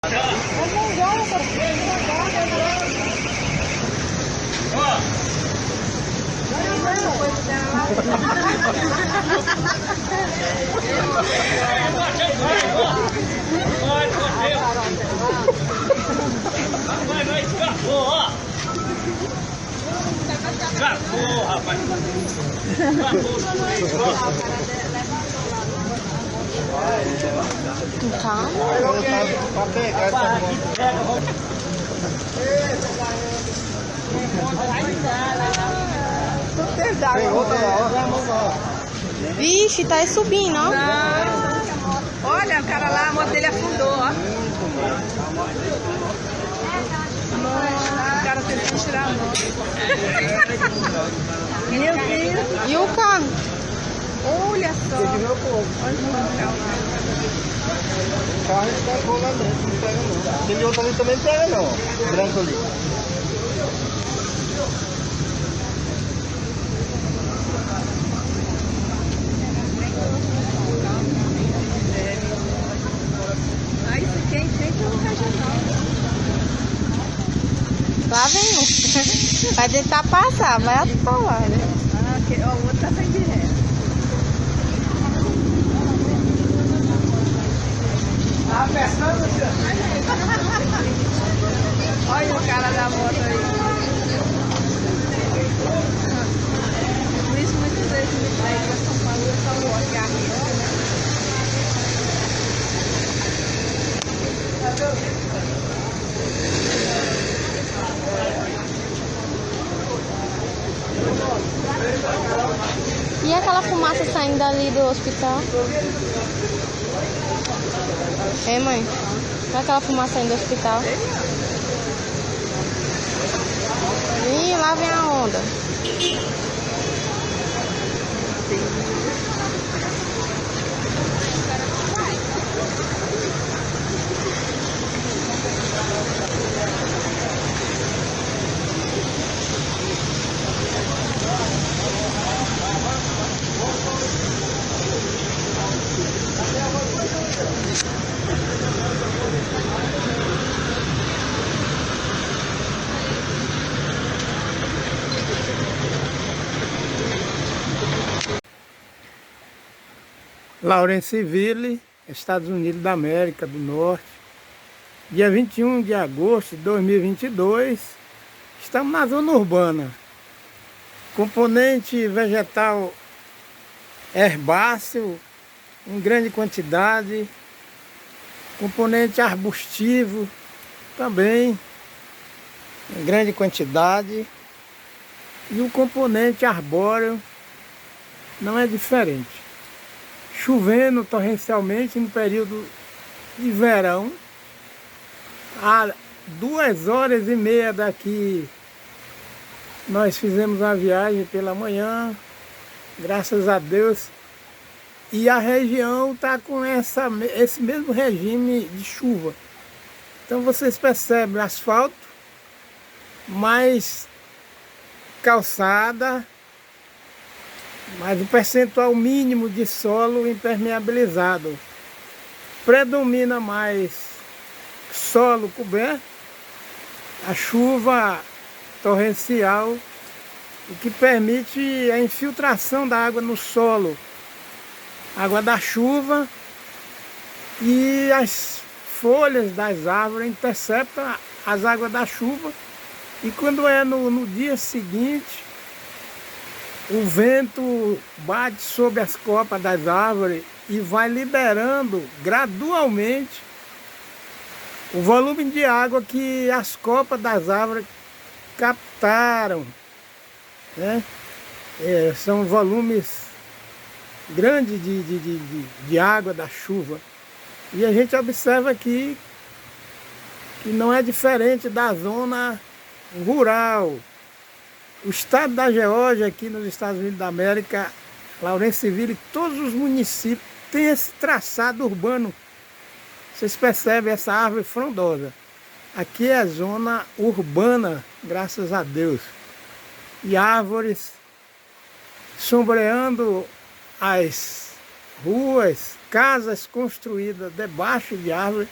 Escapou, rapaz. Vixe, tá aí subindo, ó. Olha, o cara lá, a moto dele afundou, ó. O cara tentou tirar a moto. Meu Deus. E o carro? Olha só. Olha o carro. O carro está lá dentro, não pega não. Aquele outro ali também pega não, ó. Branco ali. Ah, isso aqui é em frente ao regional. Lá vem um. Vai tentar passar, vai atolar, né? Ah, ok. Ó, o outro tá saindo direto. Tá pescando, Olha o cara da moto aí. Por isso muitas vezes me traz pra São Paulo, eu só vou aqui a risca, né? E aquela fumaça saindo dali do hospital? É, mãe? Olha aquela fumaça saindo do hospital. Ih, lá vem a onda. Lawrenceville, Estados Unidos da América do Norte, dia 21 de agosto de 2022, estamos na zona urbana. Componente vegetal herbáceo em grande quantidade, componente arbustivo também em grande quantidade, e o componente arbóreo não é diferente. Chovendo torrencialmente no período de verão, a 2h30 daqui nós fizemos uma viagem pela manhã, graças a Deus, e a região está com esse mesmo regime de chuva. Então vocês percebem asfalto, mais calçada, mas o percentual mínimo de solo impermeabilizado. Predomina mais solo coberto, a chuva torrencial, o que permite a infiltração da água no solo, água da chuva, e as folhas das árvores interceptam as águas da chuva, e quando é no dia seguinte, o vento bate sobre as copas das árvores e vai liberando gradualmente o volume de água que as copas das árvores captaram, né? São volumes grandes de água da chuva. E a gente observa aqui que não é diferente da zona rural. O estado da Geórgia, aqui nos Estados Unidos da América, Lawrenceville, todos os municípios têm esse traçado urbano. Vocês percebem essa árvore frondosa. Aqui é zona urbana, graças a Deus. E árvores sombreando as ruas, casas construídas debaixo de árvores,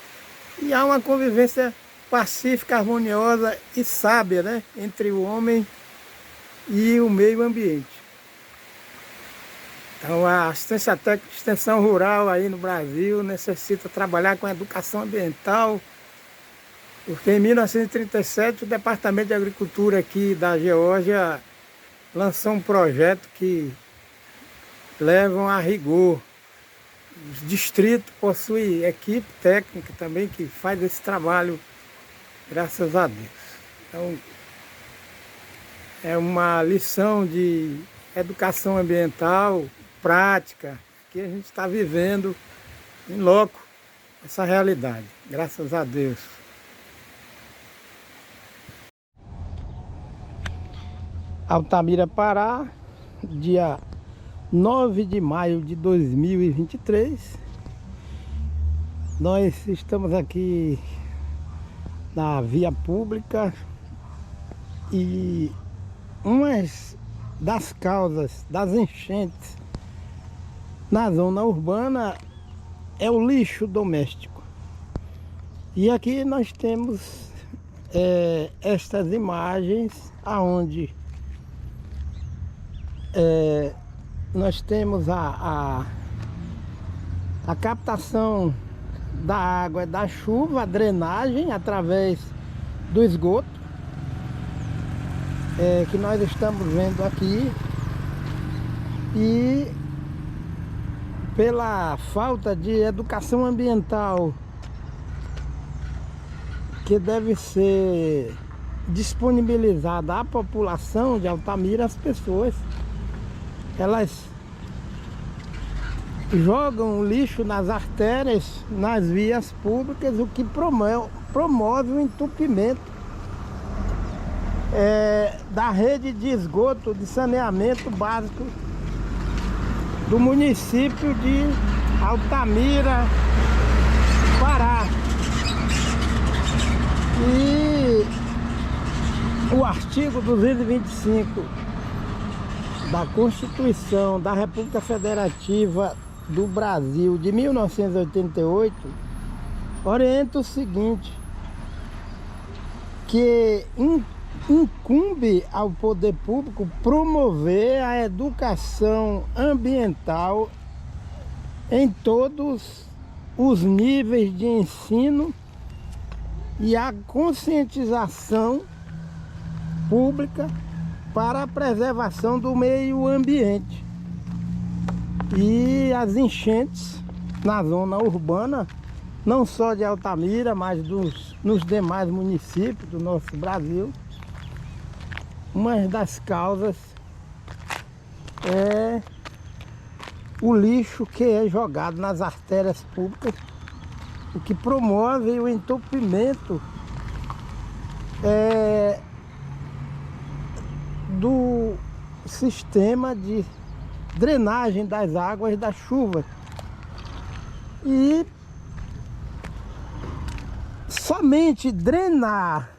E há uma convivência pacífica, harmoniosa e sábia, né, entre o homem e o meio ambiente. Então a assistência técnica de extensão rural aí no Brasil necessita trabalhar com a educação ambiental, porque em 1937 o Departamento de Agricultura aqui da Geórgia lançou um projeto que levam a rigor. Os distritos possuem equipe técnica também que faz esse trabalho, graças a Deus. Então, é uma lição de educação ambiental, prática, que a gente está vivendo em loco essa realidade, graças a Deus. Altamira, Pará, dia 9 de maio de 2023. Nós estamos aqui na via pública e uma das causas das enchentes na zona urbana é o lixo doméstico. E aqui nós temos estas imagens aonde nós temos a captação da água da chuva, a drenagem através do esgoto, que nós estamos vendo aqui, e pela falta de educação ambiental que deve ser disponibilizada à população de Altamira, as pessoas elas jogam lixo nas artérias, nas vias públicas, o que promove o entupimento da rede de esgoto de saneamento básico do município de Altamira, Pará. E o artigo 225 da Constituição da República Federativa do Brasil de 1988 orienta o seguinte, que incumbe ao poder público promover a educação ambiental em todos os níveis de ensino e a conscientização pública para a preservação do meio ambiente. E as enchentes na zona urbana, não só de Altamira, mas nos demais municípios do nosso Brasil, uma das causas é o lixo que é jogado nas artérias públicas, o que promove o entupimento do sistema de drenagem das águas da chuva. E somente drenar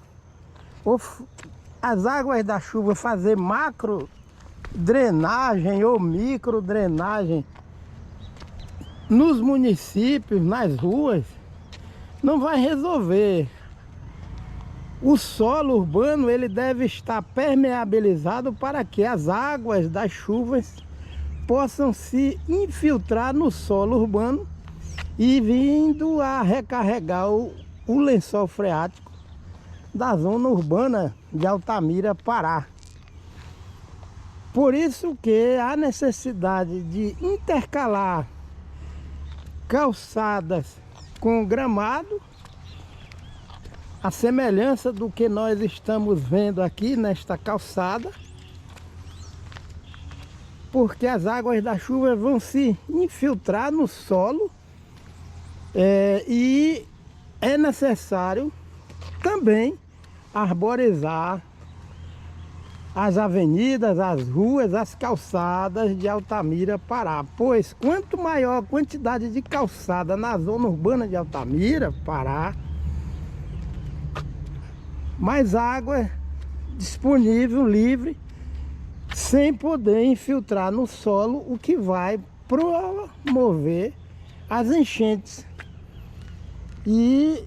as águas da chuva, fazer macro drenagem ou micro drenagem nos municípios, nas ruas, não vai resolver. O solo urbano ele deve estar permeabilizado para que as águas das chuvas possam se infiltrar no solo urbano e vindo a recarregar o lençol freático da zona urbana de Altamira, Pará. Por isso que há necessidade de intercalar calçadas com gramado, a semelhança do que nós estamos vendo aqui nesta calçada, porque as águas da chuva vão se infiltrar no solo e é necessário também arborizar as avenidas, as ruas, as calçadas de Altamira, Pará, pois quanto maior a quantidade de calçada na zona urbana de Altamira, Pará, mais água disponível, livre, sem poder infiltrar no solo, o que vai promover as enchentes. E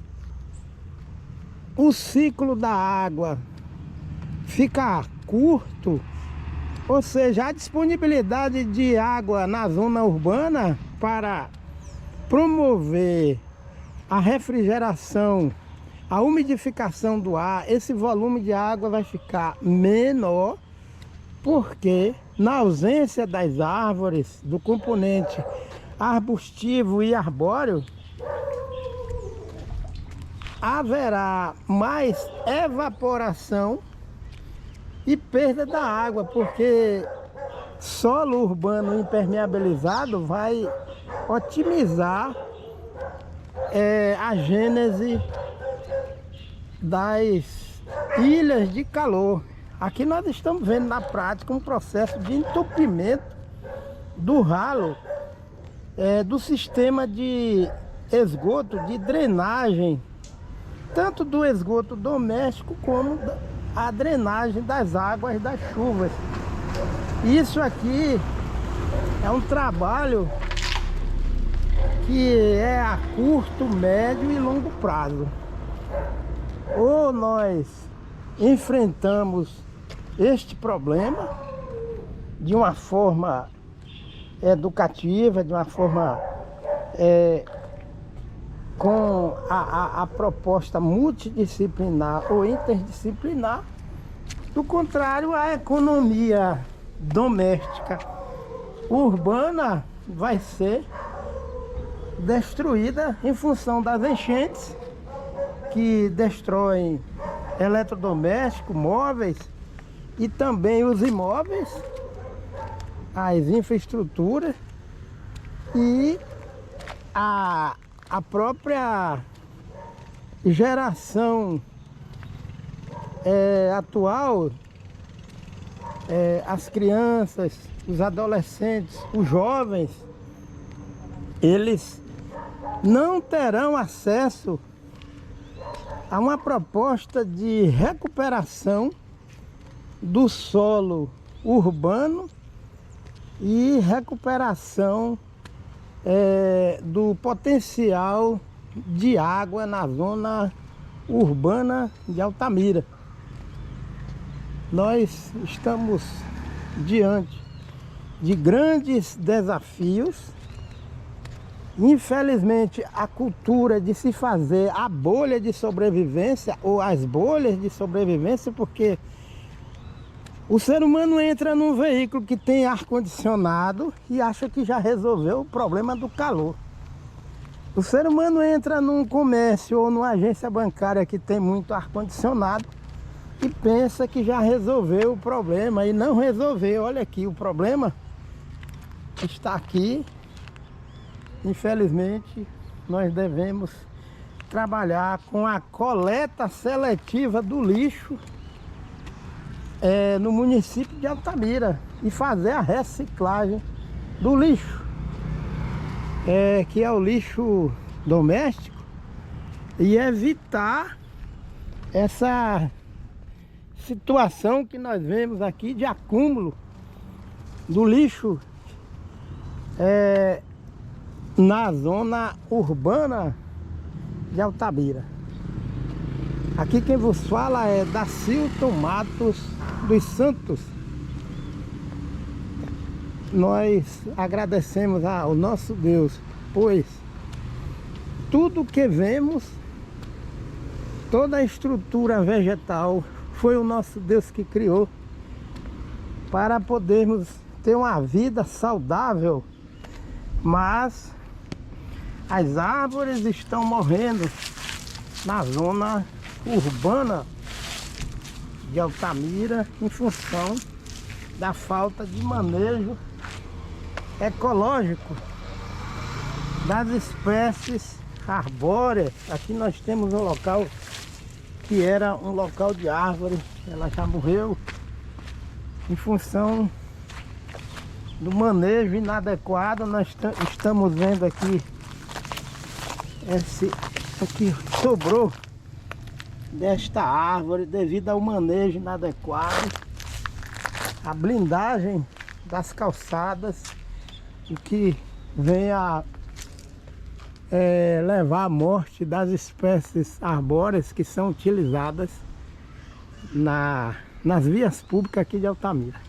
o ciclo da água fica curto, ou seja, a disponibilidade de água na zona urbana para promover a refrigeração, a umidificação do ar, esse volume de água vai ficar menor, porque na ausência das árvores, do componente arbustivo e arbóreo, haverá mais evaporação e perda da água, porque solo urbano impermeabilizado vai otimizar a gênese das ilhas de calor. Aqui nós estamos vendo na prática um processo de entupimento do ralo, do sistema de esgoto, de drenagem, tanto do esgoto doméstico como a drenagem das águas das chuvas. Isso aqui é um trabalho que é a curto, médio e longo prazo. Ou nós enfrentamos este problema de uma forma educativa, de uma forma com a proposta multidisciplinar ou interdisciplinar. Do contrário, a economia doméstica urbana vai ser destruída em função das enchentes que destroem eletrodomésticos, móveis e também os imóveis, as infraestruturas e a própria geração atual, as crianças, os adolescentes, os jovens, eles não terão acesso a uma proposta de recuperação do solo urbano e recuperação do potencial de água na zona urbana de Altamira. Nós estamos diante de grandes desafios. Infelizmente, a cultura de se fazer a bolha de sobrevivência ou as bolhas de sobrevivência, porque o ser humano entra num veículo que tem ar-condicionado e acha que já resolveu o problema do calor. O ser humano entra num comércio ou numa agência bancária que tem muito ar-condicionado e pensa que já resolveu o problema e não resolveu. Olha aqui, o problema está aqui. Infelizmente, nós devemos trabalhar com a coleta seletiva do lixo no município de Altamira e fazer a reciclagem do lixo, que é o lixo doméstico, e evitar essa situação que nós vemos aqui de acúmulo do lixo na zona urbana de Altamira. Aqui quem vos fala é Dacilton Matos dos Santos. Nós agradecemos ao nosso Deus, pois tudo que vemos, toda a estrutura vegetal, foi o nosso Deus que criou para podermos ter uma vida saudável. Mas as árvores estão morrendo na zona urbana de Altamira em função da falta de manejo ecológico das espécies arbóreas. Aqui nós temos um local que era um local de árvore, ela já morreu em função do manejo inadequado. Nós estamos vendo aqui o que sobrou desta árvore devido ao manejo inadequado, a blindagem das calçadas, o que vem a levar à morte das espécies arbóreas que são utilizadas nas vias públicas aqui de Altamira.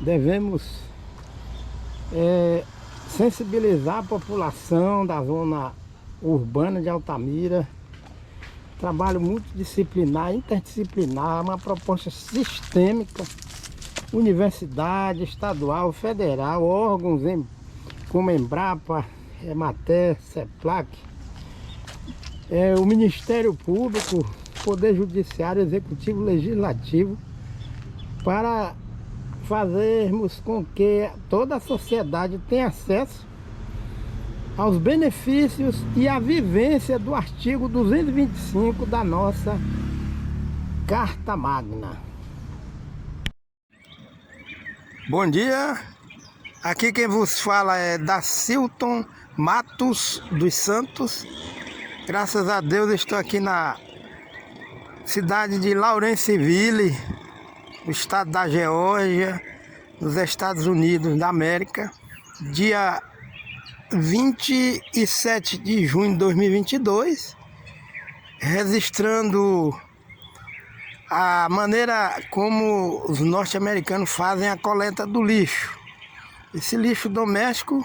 Devemos sensibilizar a população da zona urbana de Altamira. Trabalho multidisciplinar, interdisciplinar, uma proposta sistêmica, universidade, estadual, federal, órgãos como Embrapa, Emater, CEPLAC, o Ministério Público, Poder Judiciário, Executivo, Legislativo, para fazermos com que toda a sociedade tenha acesso aos benefícios e à vivência do artigo 225 da nossa Carta Magna. Bom dia, aqui quem vos fala é Dacilton Matos dos Santos. Graças a Deus estou aqui na cidade de Lawrenceville, no estado da Geórgia, nos Estados Unidos da América, dia 27 de junho de 2022, registrando a maneira como os norte-americanos fazem a coleta do lixo. Esse lixo doméstico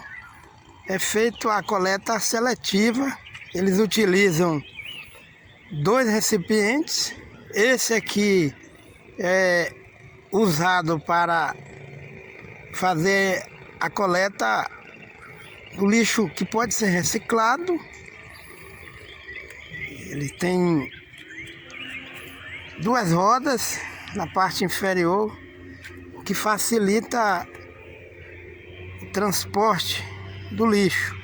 é feito a coleta seletiva. Eles utilizam 2 recipientes. Esse aqui é usado para fazer a coleta do lixo que pode ser reciclado. Ele tem 2 rodas na parte inferior, o que facilita o transporte do lixo.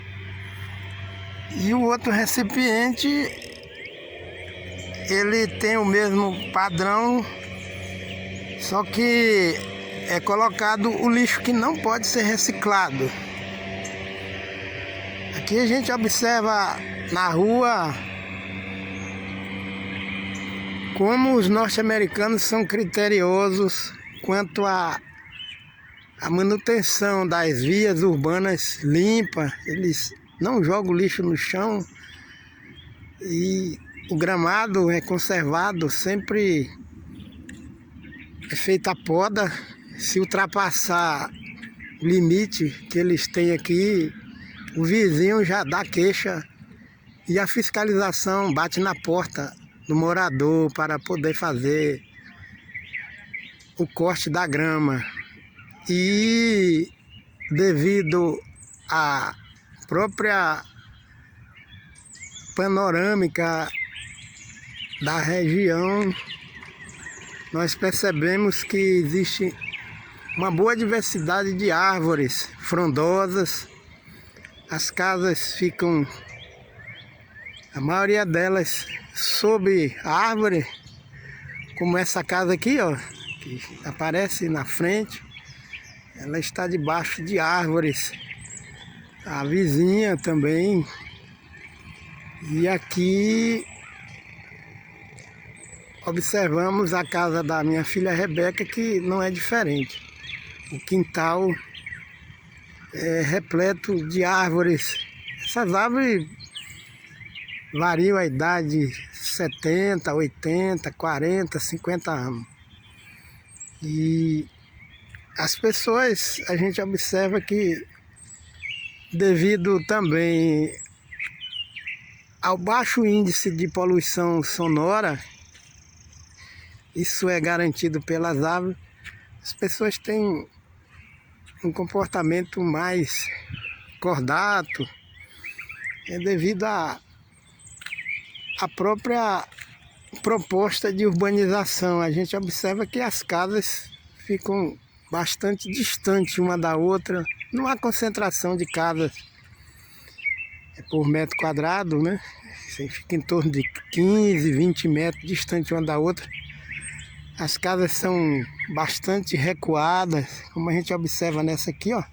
E o outro recipiente, ele tem o mesmo padrão, só que é colocado o lixo que não pode ser reciclado. Aqui a gente observa na rua como os norte-americanos são criteriosos quanto à manutenção das vias urbanas limpas. Eles não jogam lixo no chão e o gramado é conservado, sempre é feita a poda. Se ultrapassar o limite que eles têm aqui, o vizinho já dá queixa e a fiscalização bate na porta do morador para poder fazer o corte da grama. E devido à própria panorâmica da região, nós percebemos que existe uma boa diversidade de árvores frondosas. As casas ficam, a maioria delas, sob a árvore, como essa casa aqui, ó, que aparece na frente. Ela está debaixo de árvores. A vizinha também. E aqui observamos a casa da minha filha Rebeca, que não é diferente. O quintal é repleto de árvores. Essas árvores variam a idade de 70, 80, 40, 50 anos. E as pessoas, a gente observa que, devido também ao baixo índice de poluição sonora, isso é garantido pelas árvores, as pessoas têm um comportamento mais cordato, devido à própria proposta de urbanização. A gente observa que as casas ficam bastante distantes uma da outra, não há concentração de casas por metro quadrado, né? Você fica em torno de 15, 20 metros distante uma da outra. As casas são bastante recuadas, como a gente observa nessa aqui, ó.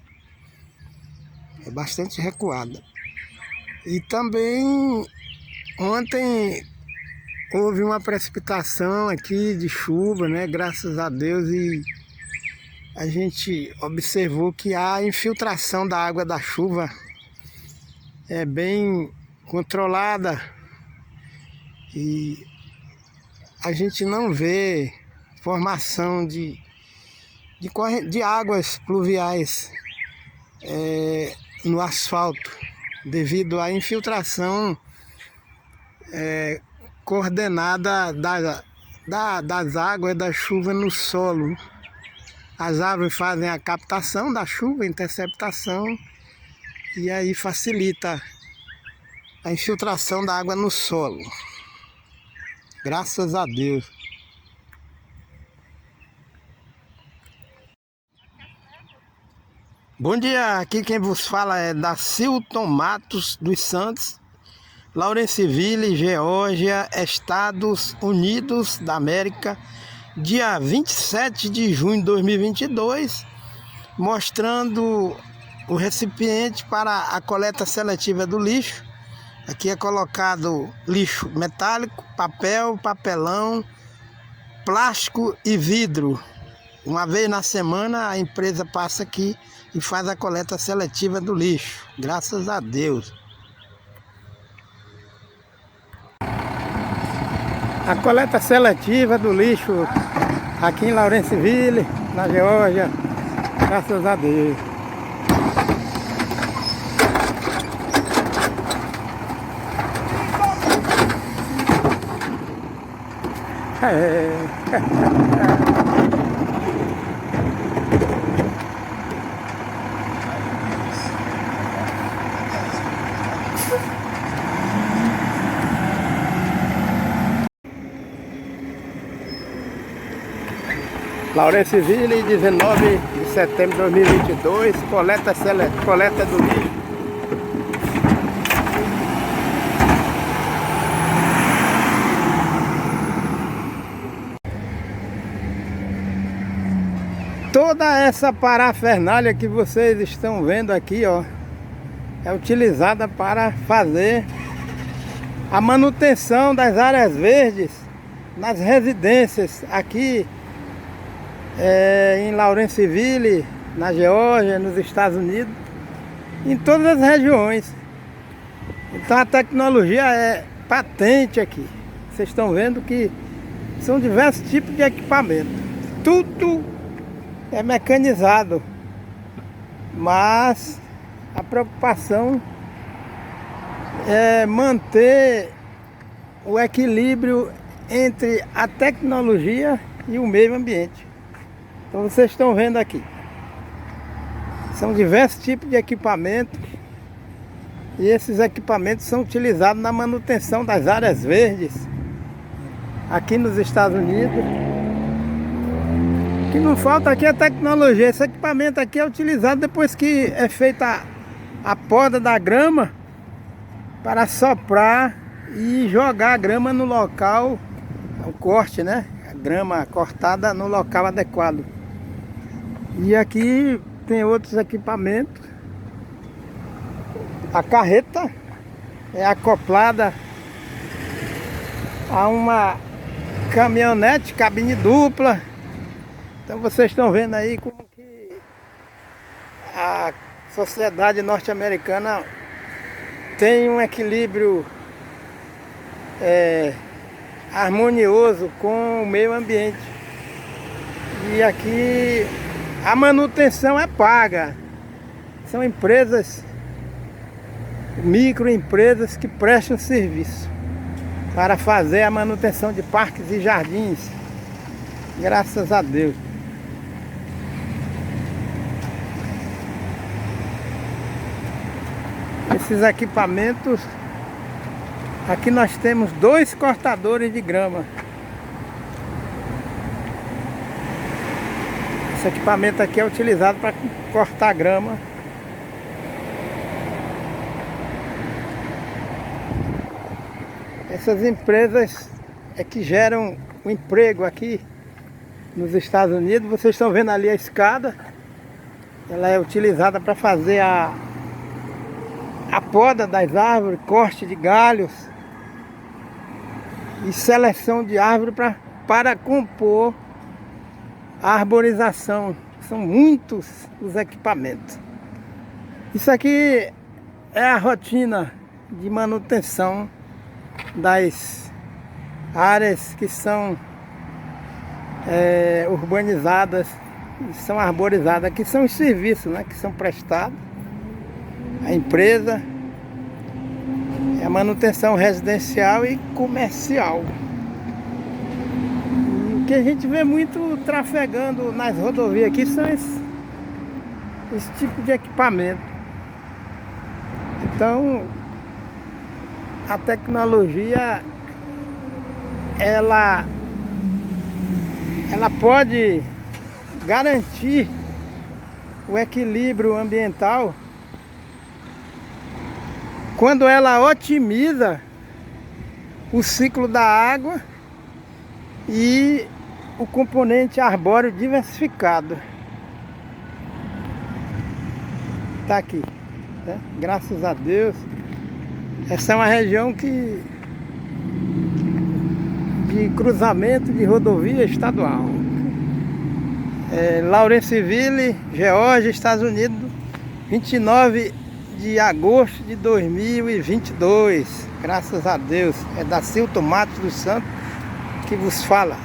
É bastante recuada. E também ontem houve uma precipitação aqui de chuva, né? Graças a Deus, e a gente observou que a infiltração da água da chuva é bem controlada e a gente não vê formação de águas pluviais no asfalto, devido à infiltração coordenada das águas da chuva no solo. As árvores fazem a captação da chuva, a interceptação, e aí facilita a infiltração da água no solo. Graças a Deus. Bom dia, aqui quem vos fala é Dacilton Matos dos Santos, Lawrenceville, Geórgia, Estados Unidos da América, dia 27 de junho de 2022, mostrando o recipiente para a coleta seletiva do lixo. Aqui é colocado lixo metálico, papel, papelão, plástico e vidro. Uma vez na semana a empresa passa aqui e faz a coleta seletiva do lixo. Graças a Deus. A coleta seletiva do lixo aqui em Lawrenceville, na Geórgia. Graças a Deus. Lawrenceville, 19 de setembro de 2022, coleta do lixo. Toda essa parafernália que vocês estão vendo aqui, ó, é utilizada para fazer a manutenção das áreas verdes nas residências aqui em Lawrenceville, na Geórgia, nos Estados Unidos, em todas as regiões. Então a tecnologia é patente aqui. Vocês estão vendo que são diversos tipos de equipamento. Tudo é mecanizado, mas a preocupação é manter o equilíbrio entre a tecnologia e o meio ambiente. Então vocês estão vendo aqui, são diversos tipos de equipamento e esses equipamentos são utilizados na manutenção das áreas verdes aqui nos Estados Unidos. O que não falta aqui é tecnologia. Esse equipamento aqui é utilizado depois que é feita a poda da grama, para soprar e jogar a grama no local, o corte, né? A grama cortada no local adequado. E aqui tem outros equipamentos. A carreta é acoplada a uma caminhonete, cabine dupla. Então vocês estão vendo aí como que a sociedade norte-americana tem um equilíbrio harmonioso com o meio ambiente. E aqui a manutenção é paga. São empresas, microempresas que prestam serviço para fazer a manutenção de parques e jardins. Graças a Deus. Esses equipamentos, aqui nós temos 2 cortadores de grama. Esse equipamento aqui é utilizado para cortar grama. Essas empresas é que geram o emprego aqui nos Estados Unidos. Vocês estão vendo ali a escada. Ela é utilizada para fazer a poda das árvores, corte de galhos e seleção de árvore para compor a arborização. são muitos os equipamentos. Isso aqui é a rotina de manutenção das áreas que são urbanizadas, são arborizadas, que são os serviços, né, que são prestados à empresa, é a manutenção residencial e comercial. E o que a gente vê muito trafegando nas rodovias aqui são esse tipo de equipamento. Então, a tecnologia, ela pode garantir o equilíbrio ambiental quando ela otimiza o ciclo da água e o componente arbóreo diversificado. Está aqui, né? Graças a Deus. Essa é uma região de cruzamento de rodovia estadual. Lawrenceville, Geórgia, Estados Unidos, 29 de agosto de 2022. Graças a Deus. É da Cilton Matos dos Santos que vos fala.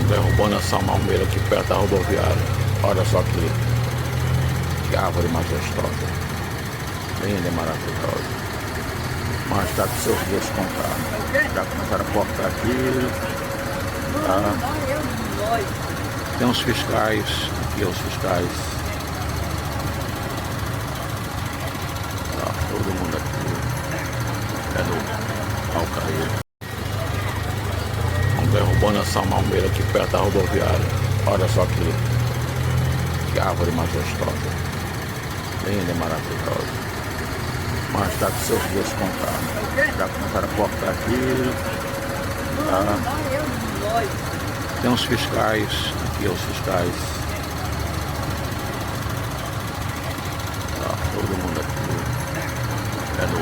Derrubando essa malmeira aqui perto da rodoviária. Olha só que árvore majestosa. Linda e maravilhosa. Mas está com seus dias contados. Já começaram a cortar aqui. Tá? Tem uns fiscais. Aqui os fiscais. Tá, todo mundo aqui. É no Alcaíra. Derrubando essa malmeira aqui perto da rodoviária. Olha só que árvore majestosa. Linda e maravilhosa. Mas está com seus dias contados. Já começaram a cortar aqui. Tá? Tem uns fiscais. Aqui os fiscais. Tá, todo mundo aqui. É no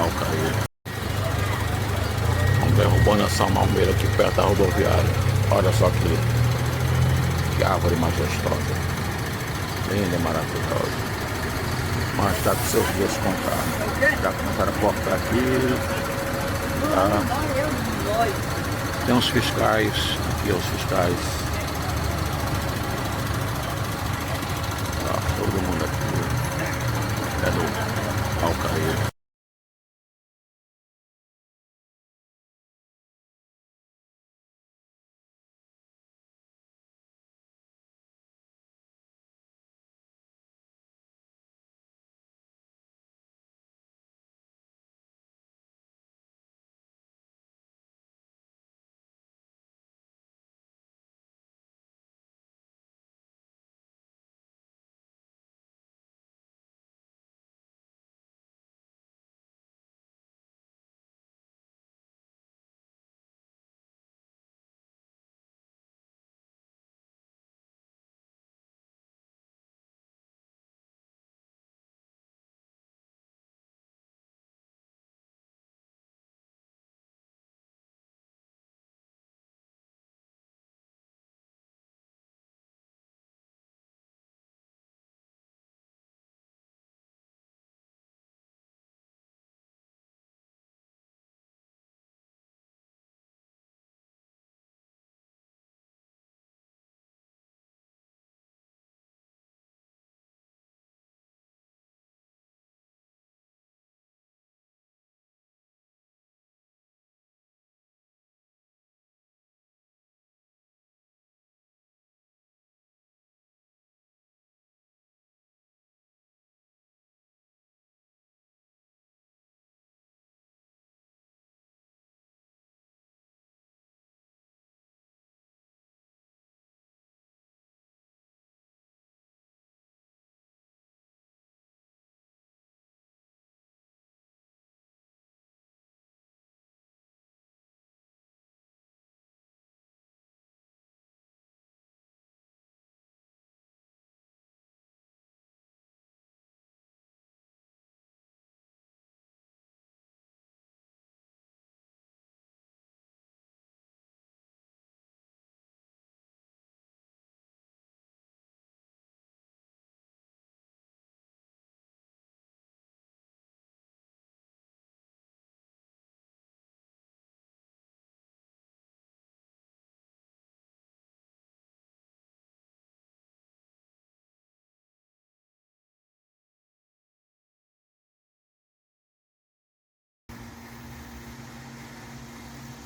Alcaíra. Derrubando essa malmeira aqui perto da rodoviária. Olha só que árvore majestosa. Linda e maravilhosa. Mas está com seus dias contados. Já começaram a cortar aqui. Tá? Tem uns fiscais. Aqui os fiscais. Tá, todo mundo aqui. É no Alcaíra.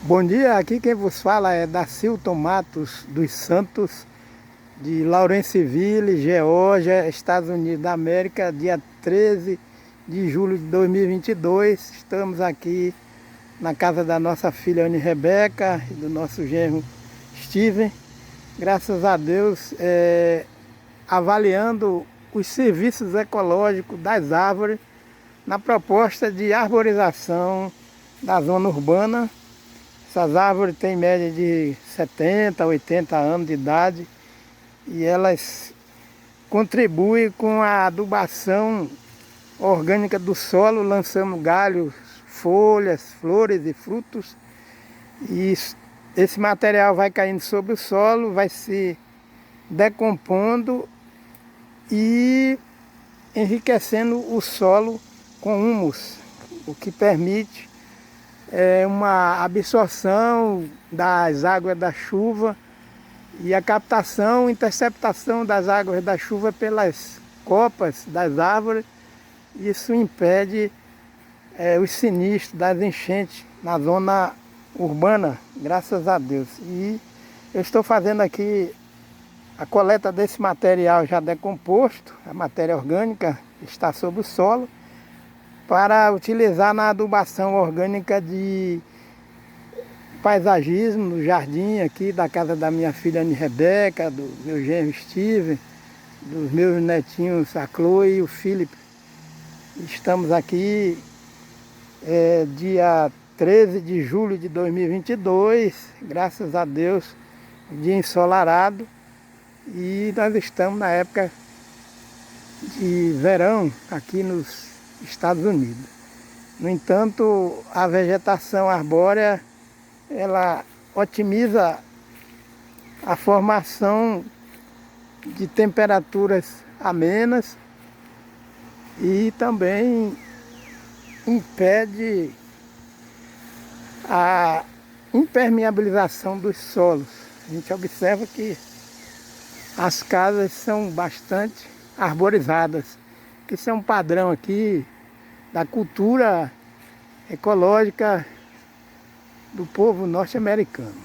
Bom dia, aqui quem vos fala é Dacilton Matos dos Santos, de Lawrenceville, Geórgia, Estados Unidos da América, dia 13 de julho de 2022. Estamos aqui na casa da nossa filha Anne Rebeca e do nosso genro Steven. Graças a Deus, avaliando os serviços ecológicos das árvores na proposta de arborização da zona urbana. Essas árvores têm média de 70, 80 anos de idade e elas contribuem com a adubação orgânica do solo, lançando galhos, folhas, flores e frutos. E esse material vai caindo sobre o solo, vai se decompondo e enriquecendo o solo com humus, o que permite uma absorção das águas da chuva e a captação, interceptação das águas da chuva pelas copas das árvores. Isso impede os sinistros das enchentes na zona urbana, graças a Deus. E eu estou fazendo aqui a coleta desse material já decomposto, a matéria orgânica está sobre o solo, para utilizar na adubação orgânica de paisagismo no jardim aqui da casa da minha filha Anne Rebeca, do meu genro Steven, dos meus netinhos a Chloe e o Philip. Estamos aqui dia 13 de julho de 2022, graças a Deus, dia ensolarado, e nós estamos na época de verão aqui nos Estados Unidos. No entanto, a vegetação arbórea, ela otimiza a formação de temperaturas amenas e também impede a impermeabilização dos solos. A gente observa que as casas são bastante arborizadas. Isso é um padrão aqui da cultura ecológica do povo norte-americano.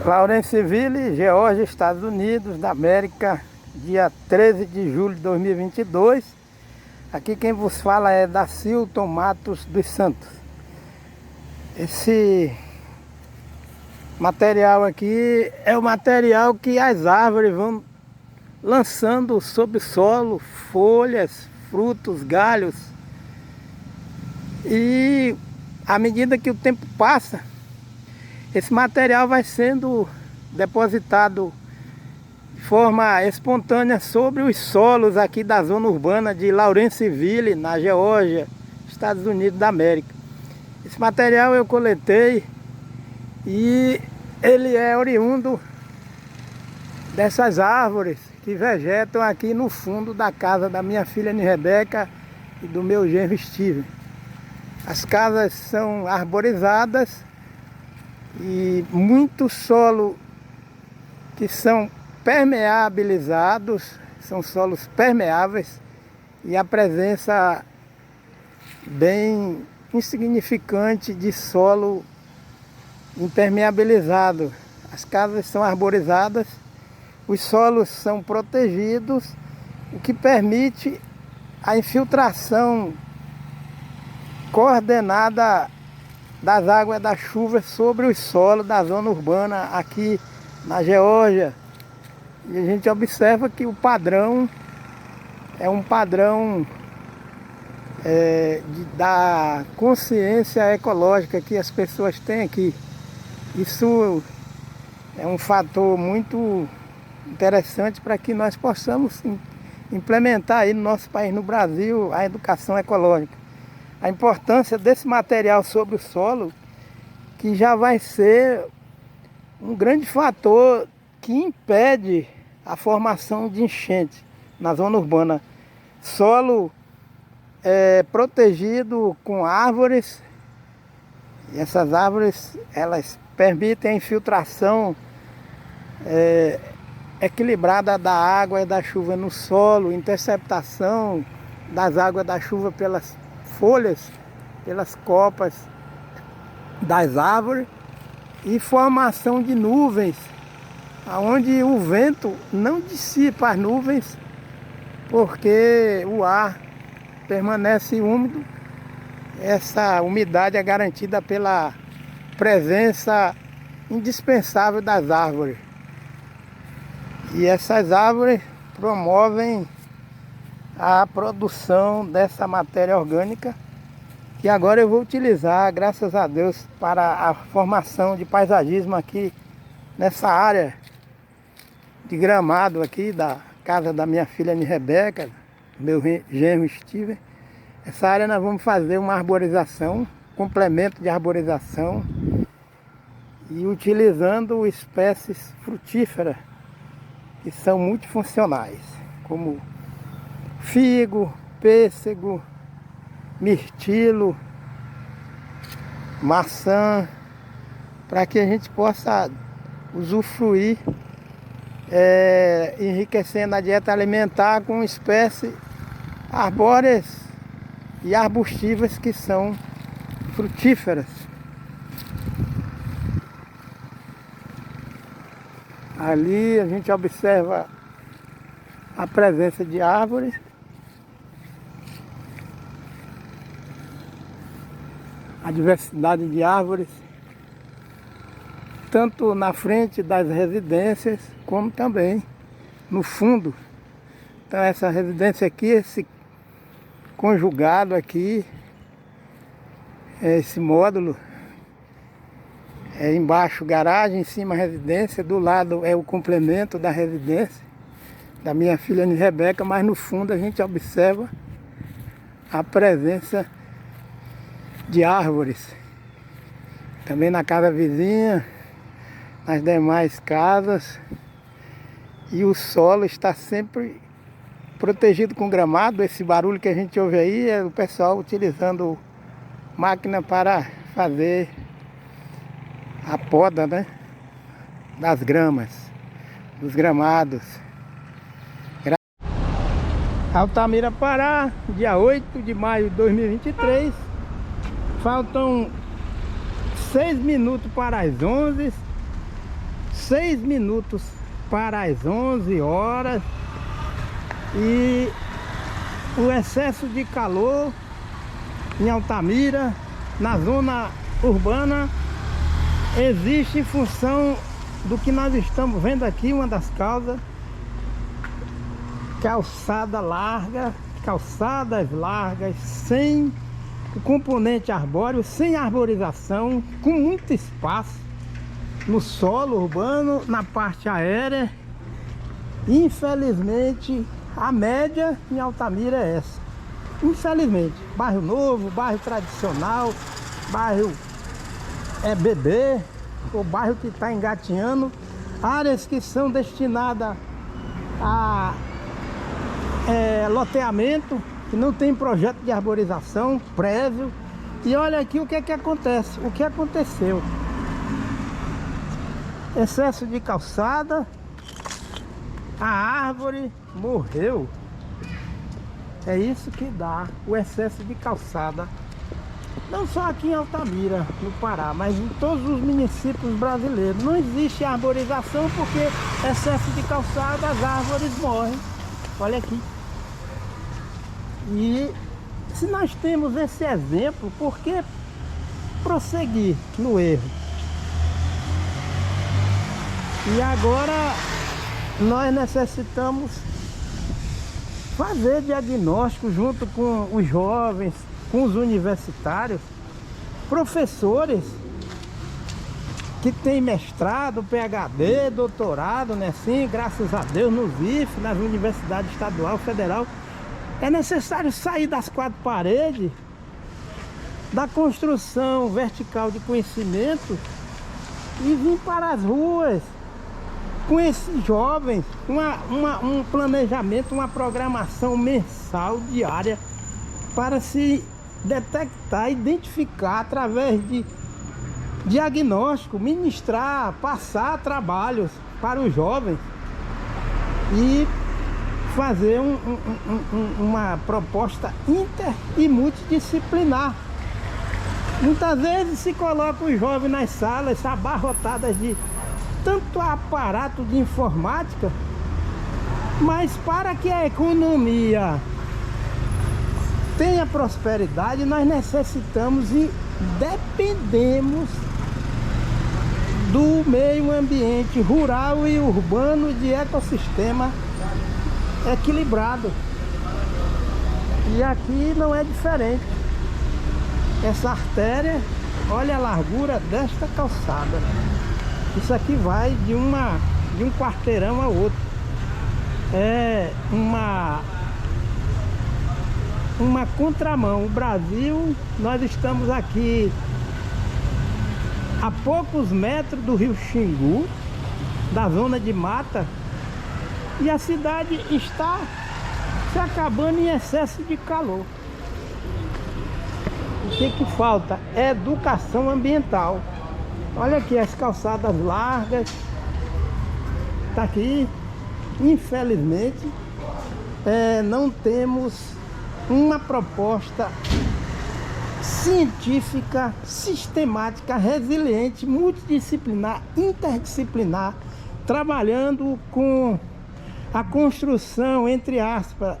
Lawrenceville, Geórgia, Estados Unidos da América, dia 13 de julho de 2022. Aqui quem vos fala é Dacilton Matos dos Santos. Esse material aqui é o material que as árvores vão lançando sobre o solo, folhas, frutos, galhos. E à medida que o tempo passa, esse material vai sendo depositado de forma espontânea sobre os solos aqui da zona urbana de Lawrenceville, na Geórgia, Estados Unidos da América. Esse material eu coletei e ele é oriundo dessas árvores que vegetam aqui no fundo da casa da minha filha Anne Rebeca e do meu genro Steven. As casas são arborizadas e muito solo que são permeabilizados, são solos permeáveis, e a presença bem insignificante de solo impermeabilizado. As casas são arborizadas, os solos são protegidos, o que permite a infiltração coordenada das águas da chuva sobre os solos da zona urbana aqui na Geórgia. E a gente observa que o padrão é um padrão da consciência ecológica que as pessoas têm aqui. Isso é um fator muito interessante para que nós possamos implementar aí no nosso país, no Brasil, a educação ecológica. A importância desse material sobre o solo, que já vai ser um grande fator que impede a formação de enchente na zona urbana. Solo protegido com árvores, e essas árvores elas permitem a infiltração equilibrada da água e da chuva no solo, interceptação das águas da chuva pelas folhas pelas copas das árvores e formação de nuvens, onde o vento não dissipa as nuvens, porque o ar permanece úmido. Essa umidade é garantida pela presença indispensável das árvores. E essas árvores promovem a produção dessa matéria orgânica, que agora eu vou utilizar, graças a Deus, para a formação de paisagismo aqui nessa área de gramado aqui da casa da minha filha Rebeca, meu genro Steven. Essa área nós vamos fazer uma arborização, complemento de arborização, e utilizando espécies frutíferas que são multifuncionais, como figo, pêssego, mirtilo, maçã, para que a gente possa usufruir, enriquecendo a dieta alimentar com espécies arbóreas e arbustivas que são frutíferas. Ali a gente observa a presença de árvores, a diversidade de árvores, tanto na frente das residências, como também no fundo. Então essa residência aqui, esse conjugado aqui, esse módulo, embaixo garagem, em cima residência, do lado é o complemento da residência da minha filha Rebeca, mas no fundo a gente observa a presença de árvores. Também na casa vizinha, nas demais casas, e o solo está sempre protegido com gramado. Esse barulho que a gente ouve aí é o pessoal utilizando máquina para fazer a poda, né, das gramas, dos gramados. Altamira, Pará, dia 8 de maio de 2023. Faltam 6 minutos para as 11. 6 minutos para as 11 horas. E o excesso de calor em Altamira, na zona urbana, existe em função do que nós estamos vendo aqui. Uma das causas: calçadas largas, sem o componente arbóreo, sem arborização, com muito espaço no solo urbano, na parte aérea. Infelizmente, a média em Altamira é essa. Infelizmente, bairro novo, bairro tradicional, bairro bebê, o bairro que está engatinhando, áreas que são destinadas a loteamento, que não tem projeto de arborização prévio. E olha aqui o que é que acontece, o que aconteceu: excesso de calçada, a árvore morreu. É isso que dá o excesso de calçada, não só aqui em Altamira, no Pará, mas em todos os municípios brasileiros. Não existe arborização porque excesso de calçada, as árvores morrem. Olha aqui. E se nós temos esse exemplo, por que prosseguir no erro? E agora nós necessitamos fazer diagnóstico junto com os jovens, com os universitários, professores que têm mestrado, PhD, doutorado, né? Sim, graças a Deus, nos IF, nas universidades estadual, federal. É necessário sair das quatro paredes, da construção vertical de conhecimento, e vir para as ruas com esses jovens, um planejamento, uma programação mensal, diária, para se detectar, identificar através de diagnóstico, ministrar, passar trabalhos para os jovens e fazer uma proposta inter e multidisciplinar Muitas vezes se coloca os jovens nas salas abarrotadas de tanto aparato de informática, mas para que a economia tenha prosperidade, nós necessitamos e dependemos do meio ambiente rural e urbano, de ecossistema equilibrado. E aqui não é diferente. Essa artéria, olha a largura desta calçada. Isso aqui vai de um quarteirão a outro. É uma contramão. O Brasil, nós estamos aqui a poucos metros do rio Xingu, da zona de mata, e a cidade está se acabando em excesso de calor. O que falta? É educação ambiental. Olha aqui as calçadas largas. Tá aqui, infelizmente, não temos uma proposta científica, sistemática, resiliente, multidisciplinar, interdisciplinar, trabalhando com a construção, entre aspas,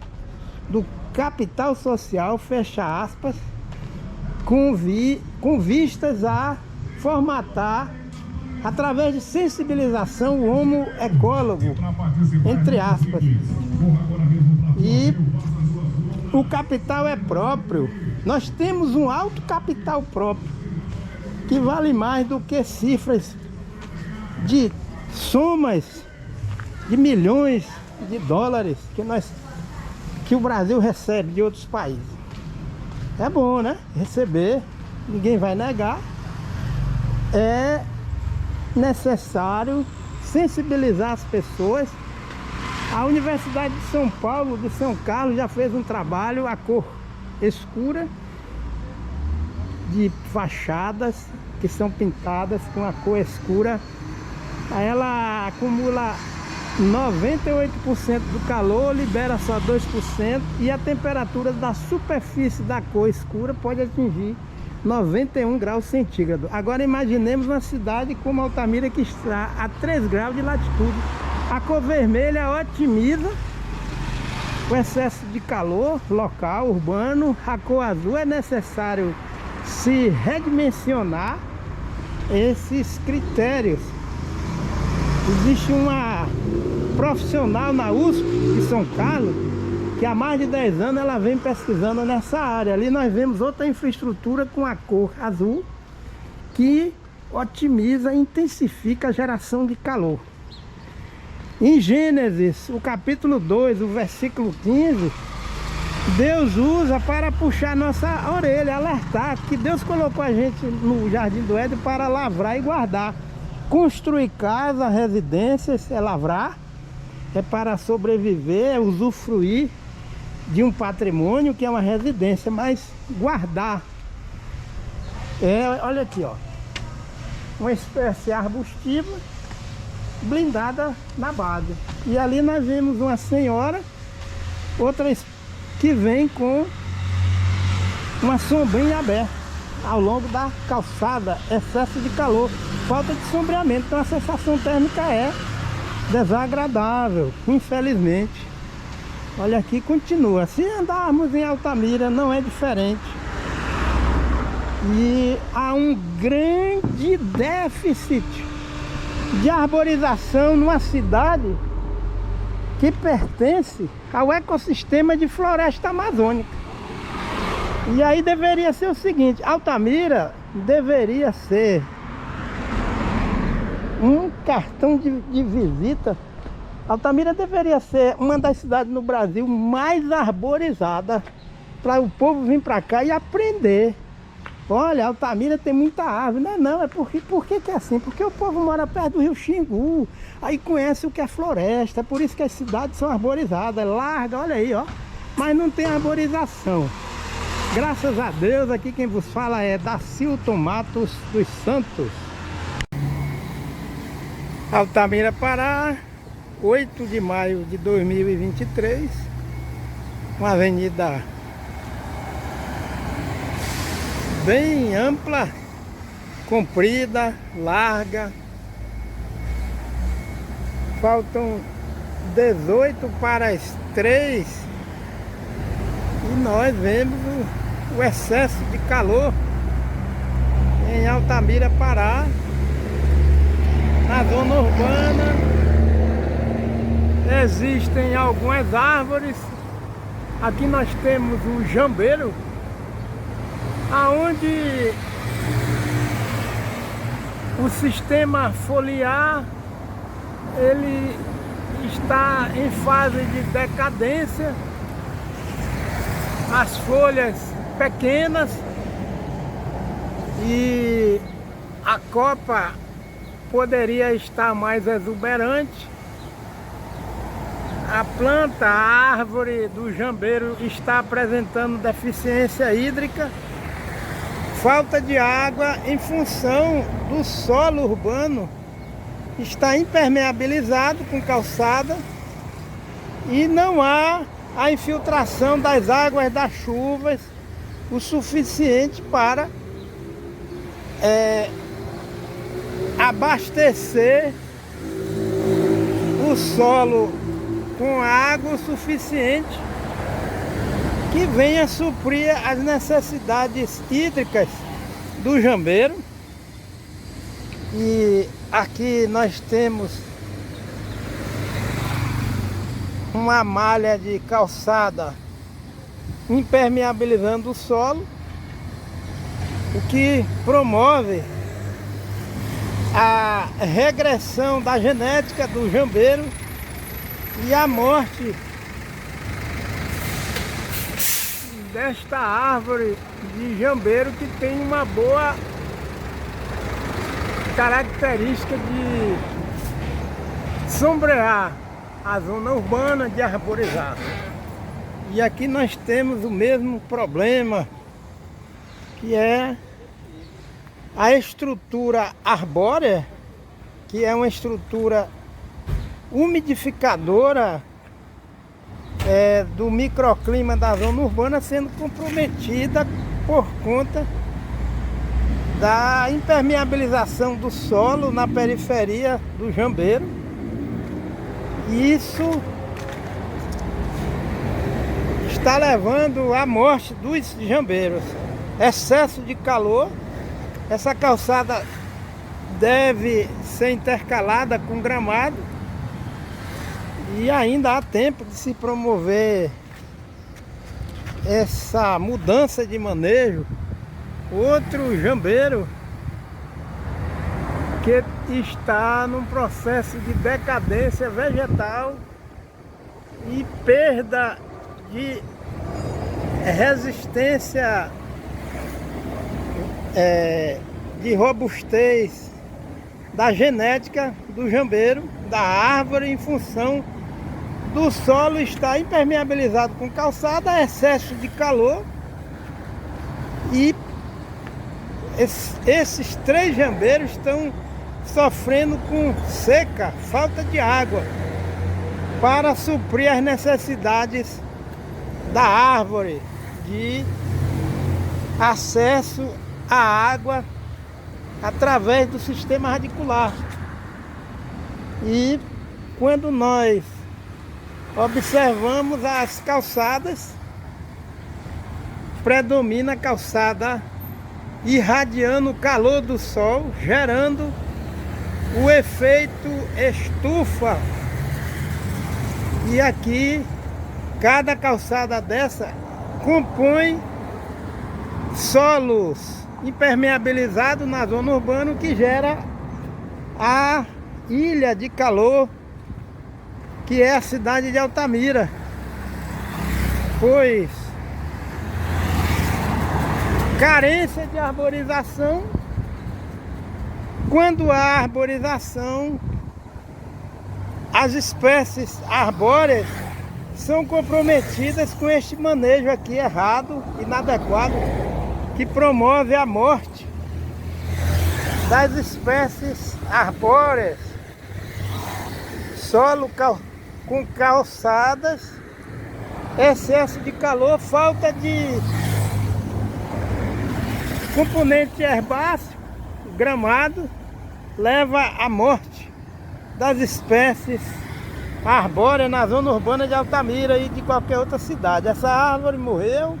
do capital social, fecha aspas, com vistas a formatar, através de sensibilização, o homo ecólogo, entre aspas. E o capital é próprio. Nós temos um alto capital próprio, que vale mais do que cifras de somas de milhões de dólares que o Brasil recebe de outros países. É bom, né? Receber, ninguém vai negar. É necessário sensibilizar as pessoas. A Universidade de São Paulo, de São Carlos, já fez um trabalho a cor escura de fachadas que são pintadas com a cor escura. Ela acumula 98% do calor, libera só 2%, e a temperatura da superfície da cor escura pode atingir 91 graus centígrados. Agora imaginemos uma cidade como Altamira, que está a 3 graus de latitude. A cor vermelha otimiza o excesso de calor local, urbano. A cor azul é necessário se redimensionar esses critérios. Existe uma profissional na USP de São Carlos que há mais de 10 anos ela vem pesquisando nessa área. Ali nós vemos outra infraestrutura com a cor azul que otimiza e intensifica a geração de calor. Em Gênesis, o capítulo 2, o versículo 15, Deus usa para puxar nossa orelha, alertar que Deus colocou a gente no Jardim do Éden para lavrar e guardar. Construir casa, residências, é lavrar, é para sobreviver, é usufruir de um patrimônio que é uma residência, mas guardar. Olha aqui, ó, uma espécie arbustiva blindada na base. E ali nós vemos uma senhora, outra que vem com uma sombrinha aberta ao longo da calçada. Excesso de calor, falta de sombreamento, então a sensação térmica é desagradável, infelizmente. Olha aqui, continua. Se andarmos em Altamira não é diferente. E há um grande déficit de arborização numa cidade que pertence ao ecossistema de floresta amazônica. E aí deveria ser o seguinte: Altamira deveria ser um cartão de visita. Altamira deveria ser uma das cidades no Brasil mais arborizadas, para o povo vir para cá e aprender. Olha, Altamira tem muita árvore. Não, é porque por que é assim? Porque o povo mora perto do rio Xingu, aí conhece o que é floresta, é por isso que as cidades são arborizadas, é larga, olha aí, ó. Mas não tem arborização. Graças a Deus, aqui quem vos fala é Dacilton Matos dos Santos. Altamira, Pará, 8 de maio de 2023, uma avenida bem ampla, comprida, larga. Faltam 18 para as 3 e nós vemos o excesso de calor em Altamira, Pará, na zona urbana. Existem algumas árvores. Aqui nós temos o jambeiro, aonde o sistema foliar ele está em fase de decadência, as folhas pequenas e a copa poderia estar mais exuberante. A planta, a árvore do jambeiro está apresentando deficiência hídrica, falta de água em função do solo urbano. Está impermeabilizado com calçada e não há a infiltração das águas das chuvas o suficiente para abastecer o solo com água o suficiente que venha suprir as necessidades hídricas do jambeiro. E aqui nós temos uma malha de calçada impermeabilizando o solo, o que promove a regressão da genética do jambeiro e a morte desta árvore de jambeiro, que tem uma boa característica de sombrear a zona urbana, de arborizar. E aqui nós temos o mesmo problema, que é a estrutura arbórea, que é uma estrutura umidificadora do microclima da zona urbana, sendo comprometida por conta da impermeabilização do solo na periferia do jambeiro. Isso está levando à morte dos jambeiros. Excesso de calor. Essa calçada deve ser intercalada com gramado e ainda há tempo de se promover essa mudança de manejo. Outro jambeiro que está num processo de decadência vegetal e perda de resistência, de robustez da genética do jambeiro, da árvore, em função do solo estar impermeabilizado com calçada, excesso de calor. E esses 3 jambeiros estão sofrendo com seca, falta de água, para suprir as necessidades da árvore de acesso à água através do sistema radicular. E quando nós observamos as calçadas, predomina a calçada irradiando o calor do sol, gerando o efeito estufa. E aqui, cada calçada dessa compõe solos impermeabilizados na zona urbana, o que gera a ilha de calor, que é a cidade de Altamira, pois carência de arborização. Quando há arborização, as espécies arbóreas são comprometidas com este manejo aqui errado, inadequado, que promove a morte das espécies arbóreas. Solo com calçadas, excesso de calor, falta de componente herbáceo, gramado, leva à morte das espécies arbóreas na zona urbana de Altamira e de qualquer outra cidade. Essa árvore morreu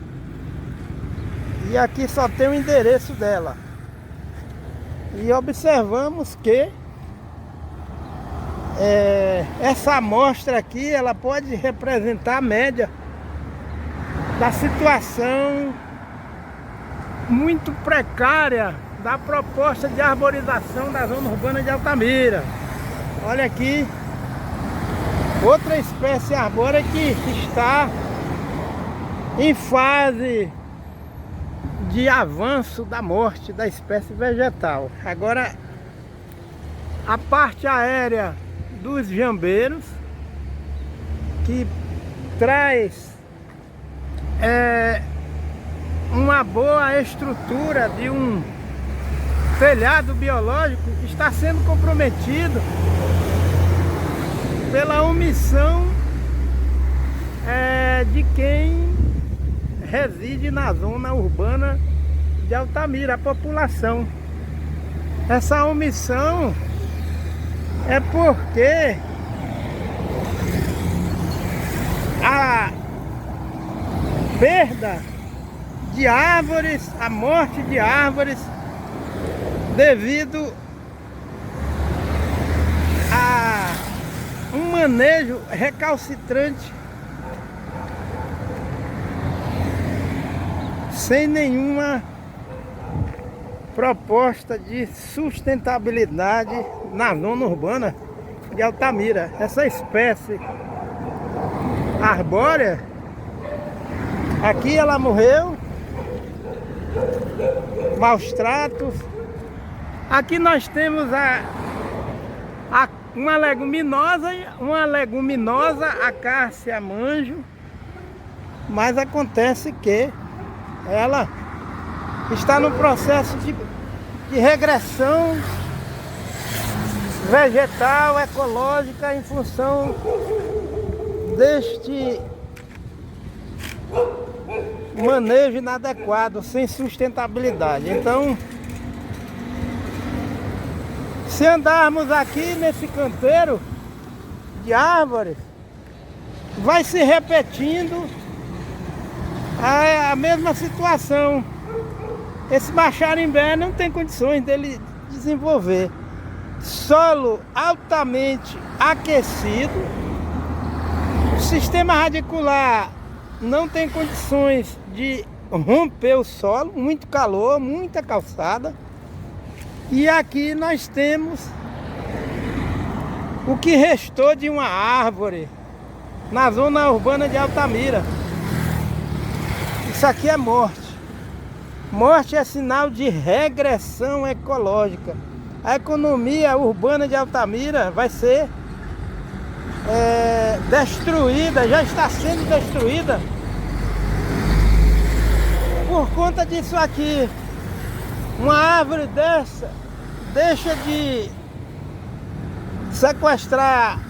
e aqui só tem o endereço dela. E observamos que essa amostra aqui, ela pode representar a média da situação muito precária da proposta de arborização da zona urbana de Altamira. Olha aqui, outra espécie arbórea que está em fase de avanço da morte da espécie vegetal. Agora, a parte aérea dos jambeiros, que traz uma boa estrutura de um telhado biológico, está sendo comprometido pela omissão de quem reside na zona urbana de Altamira, a população. Essa omissão é porque a perda de árvores, a morte de árvores devido a um manejo recalcitrante sem nenhuma proposta de sustentabilidade na zona urbana de Altamira. Essa espécie arbórea aqui, ela morreu, maus tratos. Aqui nós temos uma leguminosa, acácia manjo, mas acontece que ela está no processo de regressão vegetal, ecológica, em função deste manejo inadequado, sem sustentabilidade. Então, se andarmos aqui nesse canteiro de árvores, vai se repetindo a mesma situação. Esse bacharimbé não tem condições dele desenvolver. Solo altamente aquecido, o sistema radicular não tem condições de romper o solo, muito calor, muita calçada. E aqui nós temos o que restou de uma árvore na zona urbana de Altamira. Isso aqui é morte. Morte é sinal de regressão ecológica. A economia urbana de Altamira vai ser destruída, já está sendo destruída por conta disso aqui. Uma árvore dessa deixa de sequestrar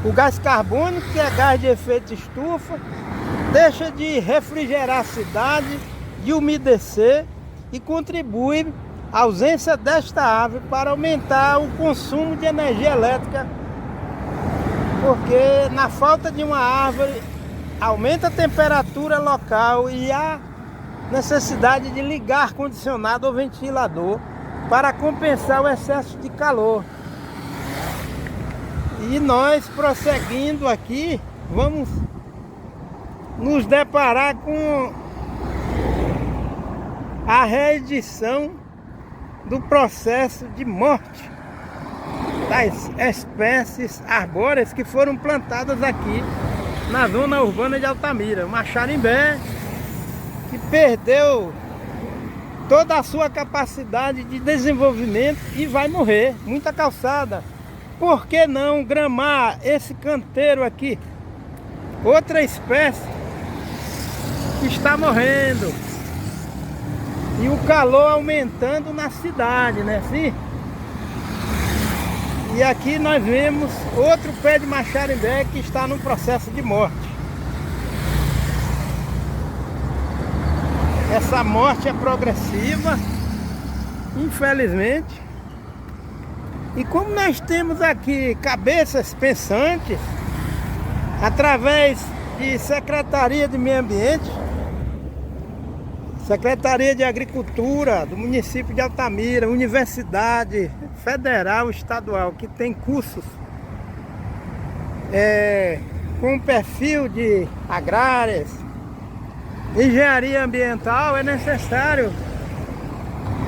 o gás carbônico, que é gás de efeito estufa, deixa de refrigerar a cidade, de umedecer, e contribui a ausência desta árvore para aumentar o consumo de energia elétrica, porque na falta de uma árvore aumenta a temperatura local e a necessidade de ligar ar-condicionado ou ventilador para compensar o excesso de calor. E nós, prosseguindo aqui, vamos nos deparar com a reedição do processo de morte das espécies arbóreas que foram plantadas aqui na zona urbana de Altamira. Uma bacharimbé que perdeu toda a sua capacidade de desenvolvimento e vai morrer. Muita calçada. Por que não gramar esse canteiro aqui? Outra espécie que está morrendo. E o calor aumentando na cidade, né? Assim? E aqui nós vemos outro pé de bacharimbé que está no processo de morte. Essa morte é progressiva, infelizmente. E como nós temos aqui cabeças pensantes, através de Secretaria de Meio Ambiente, Secretaria de Agricultura do município de Altamira, Universidade Federal Estadual, que tem cursos com perfil de agrárias, engenharia ambiental, é necessário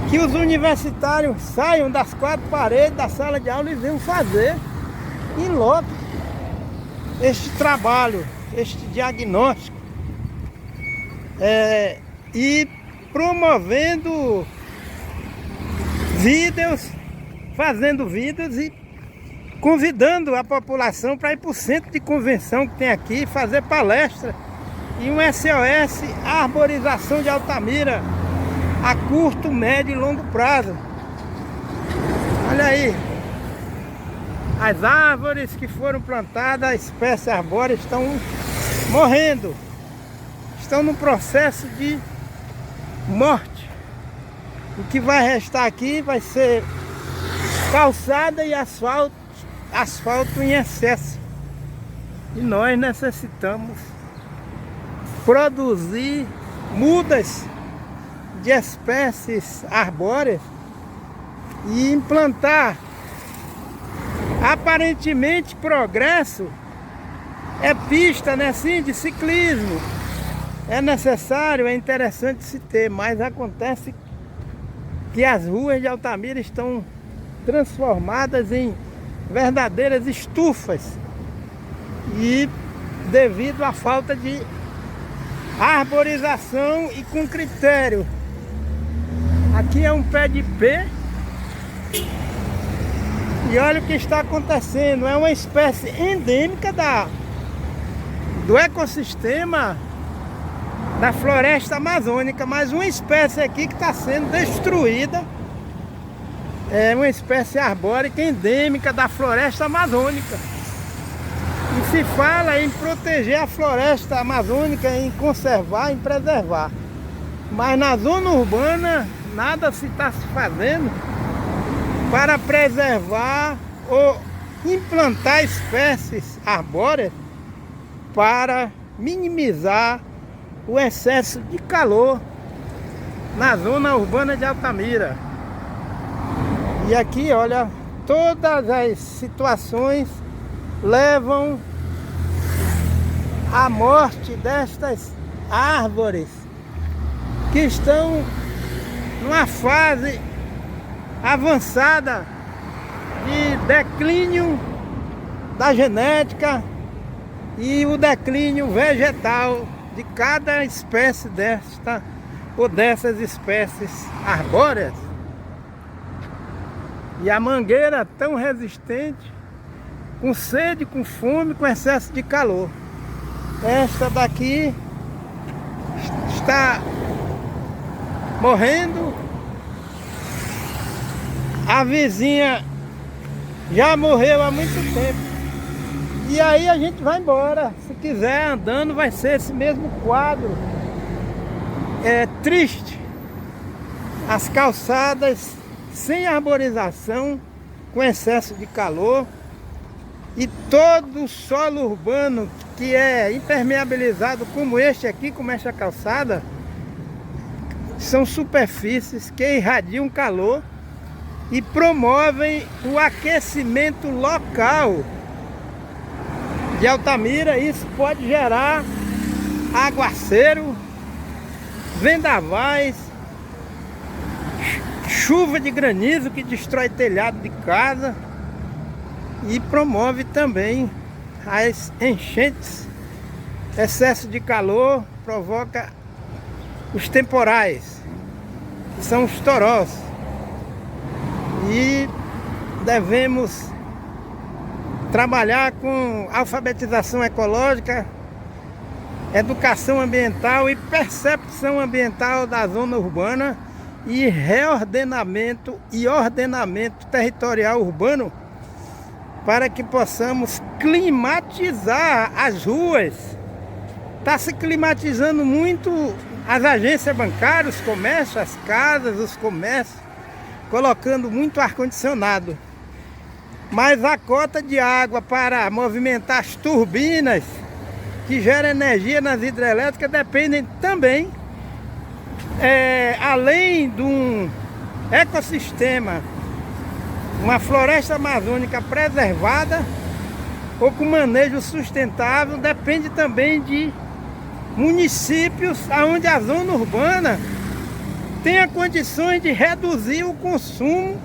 que os universitários saiam das quatro paredes da sala de aula e venham fazer em loco este trabalho, este diagnóstico, e promovendo vídeos, fazendo vídeos e convidando a população para ir para o centro de convenção que tem aqui, fazer palestra e um SOS arborização de Altamira a curto, médio e longo prazo. Olha aí, as árvores que foram plantadas, a espécie arbórea, estão morrendo, estão no processo de morte. O que vai restar aqui vai ser calçada e asfalto em excesso. E nós necessitamos produzir mudas de espécies arbóreas e implantar. Aparentemente progresso é pista, né, sim, de ciclismo. É necessário, é interessante se ter, mas acontece que as ruas de Altamira estão transformadas em verdadeiras estufas, e devido à falta de arborização e com critério. Aqui é um pé de ipê e olha o que está acontecendo. É uma espécie endêmica do ecossistema da floresta amazônica, mas uma espécie aqui que está sendo destruída. É uma espécie arbórea endêmica da floresta amazônica. E se fala em proteger a floresta amazônica, em conservar, em preservar. Mas na zona urbana nada se está se fazendo para preservar ou implantar espécies arbóreas para minimizar o excesso de calor na zona urbana de Altamira. E aqui, olha, todas as situações levam à morte destas árvores que estão numa fase avançada de declínio da genética e o declínio vegetal de cada espécie desta ou dessas espécies arbóreas. E a mangueira tão resistente, com sede, com fome, com excesso de calor. Esta daqui está morrendo. A vizinha já morreu há muito tempo. E aí a gente vai embora. Se quiser andando, vai ser esse mesmo quadro. É triste. As calçadas sem arborização, com excesso de calor, e todo o solo urbano que é impermeabilizado, como este aqui, como esta calçada, são superfícies que irradiam calor e promovem o aquecimento local de Altamira. Isso pode gerar aguaceiro, vendavais, chuva de granizo que destrói telhado de casa e promove também as enchentes. Excesso de calor provoca os temporais, que são os torós. E devemos trabalhar com alfabetização ecológica, educação ambiental e percepção ambiental da zona urbana, e reordenamento e ordenamento territorial urbano, para que possamos climatizar as ruas. Está se climatizando muito as agências bancárias, os comércios, as casas, os comércios, colocando muito ar-condicionado. Mas a cota de água para movimentar as turbinas que geram energia nas hidrelétricas dependem também, além de um ecossistema, uma floresta amazônica preservada ou com manejo sustentável, depende também de municípios onde a zona urbana tenha condições de reduzir o consumo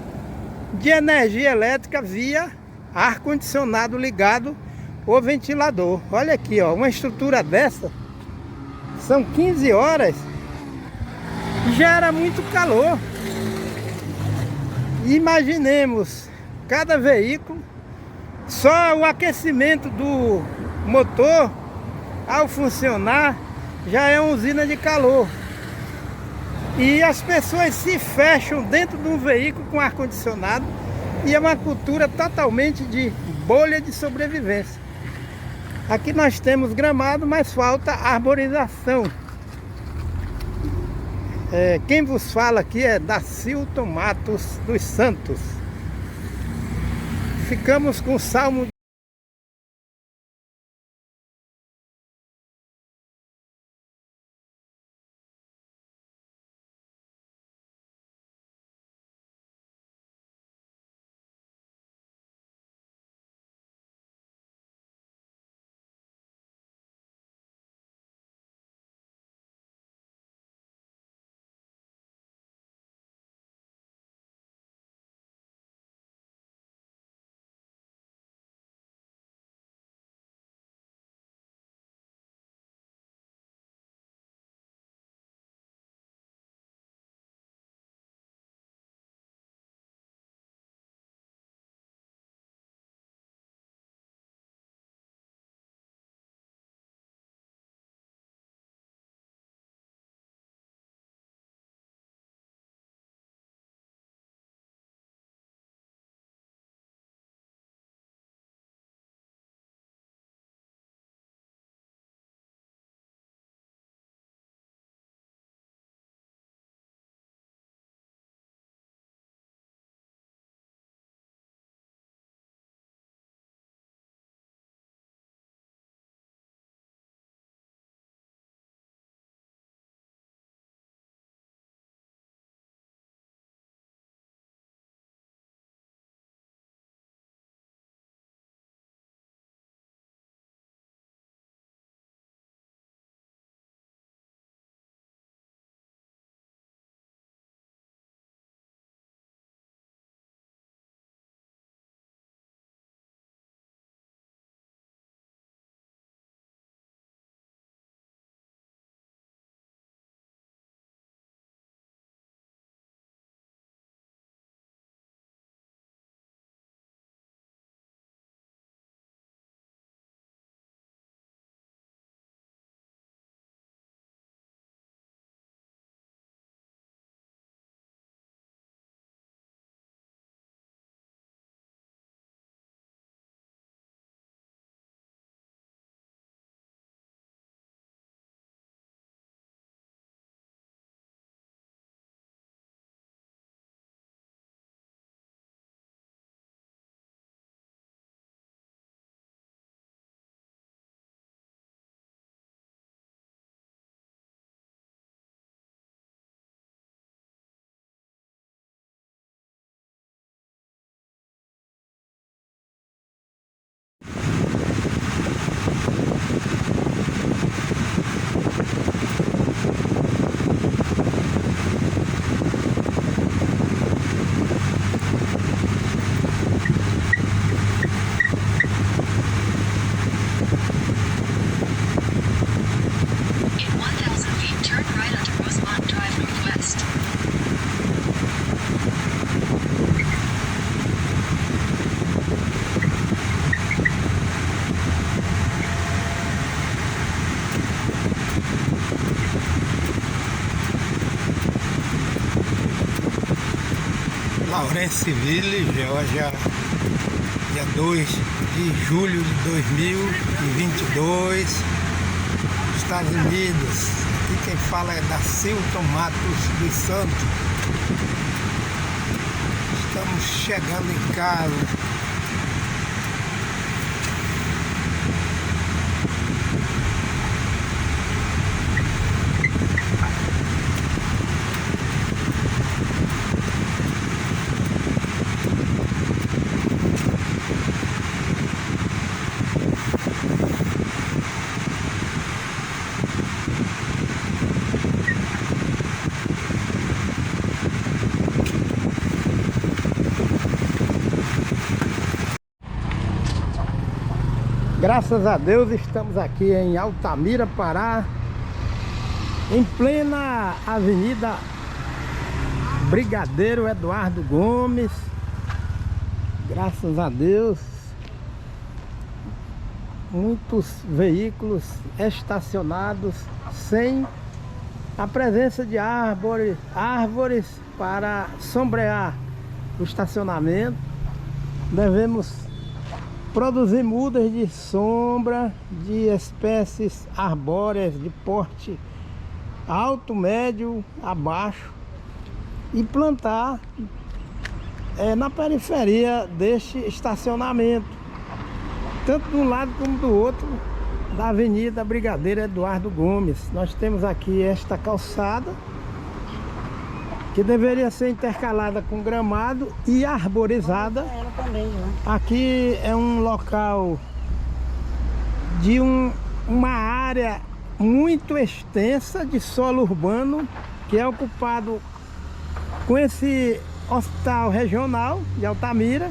de energia elétrica via ar-condicionado ligado ou ventilador. Olha aqui, ó, uma estrutura dessa, são 15 horas, gera muito calor. Imaginemos, cada veículo, só o aquecimento do motor, ao funcionar, já é uma usina de calor. E as pessoas se fecham dentro de um veículo com ar-condicionado e é uma cultura totalmente de bolha de sobrevivência. Aqui nós temos gramado, mas falta arborização. Quem vos fala aqui é Dacilton Matos dos Santos. Ficamos com o Salmo Lawrenceville, Geórgia, dia 2 de julho de 2022, Estados Unidos. Aqui quem fala é Dacilton Matos dos Santos. Estamos chegando em casa. Graças a Deus estamos aqui em Altamira, Pará, em plena Avenida Brigadeiro Eduardo Gomes. Graças a Deus, muitos veículos estacionados sem a presença de árvores para sombrear o estacionamento. Devemos produzir mudas de sombra de espécies arbóreas de porte alto, médio, abaixo e plantar na periferia deste estacionamento, tanto de um lado como do outro da Avenida Brigadeiro Eduardo Gomes. Nós temos aqui esta calçada que deveria ser intercalada com gramado e arborizada. Ela também, né? Aqui é um local de uma área muito extensa de solo urbano, que é ocupado com esse hospital regional de Altamira.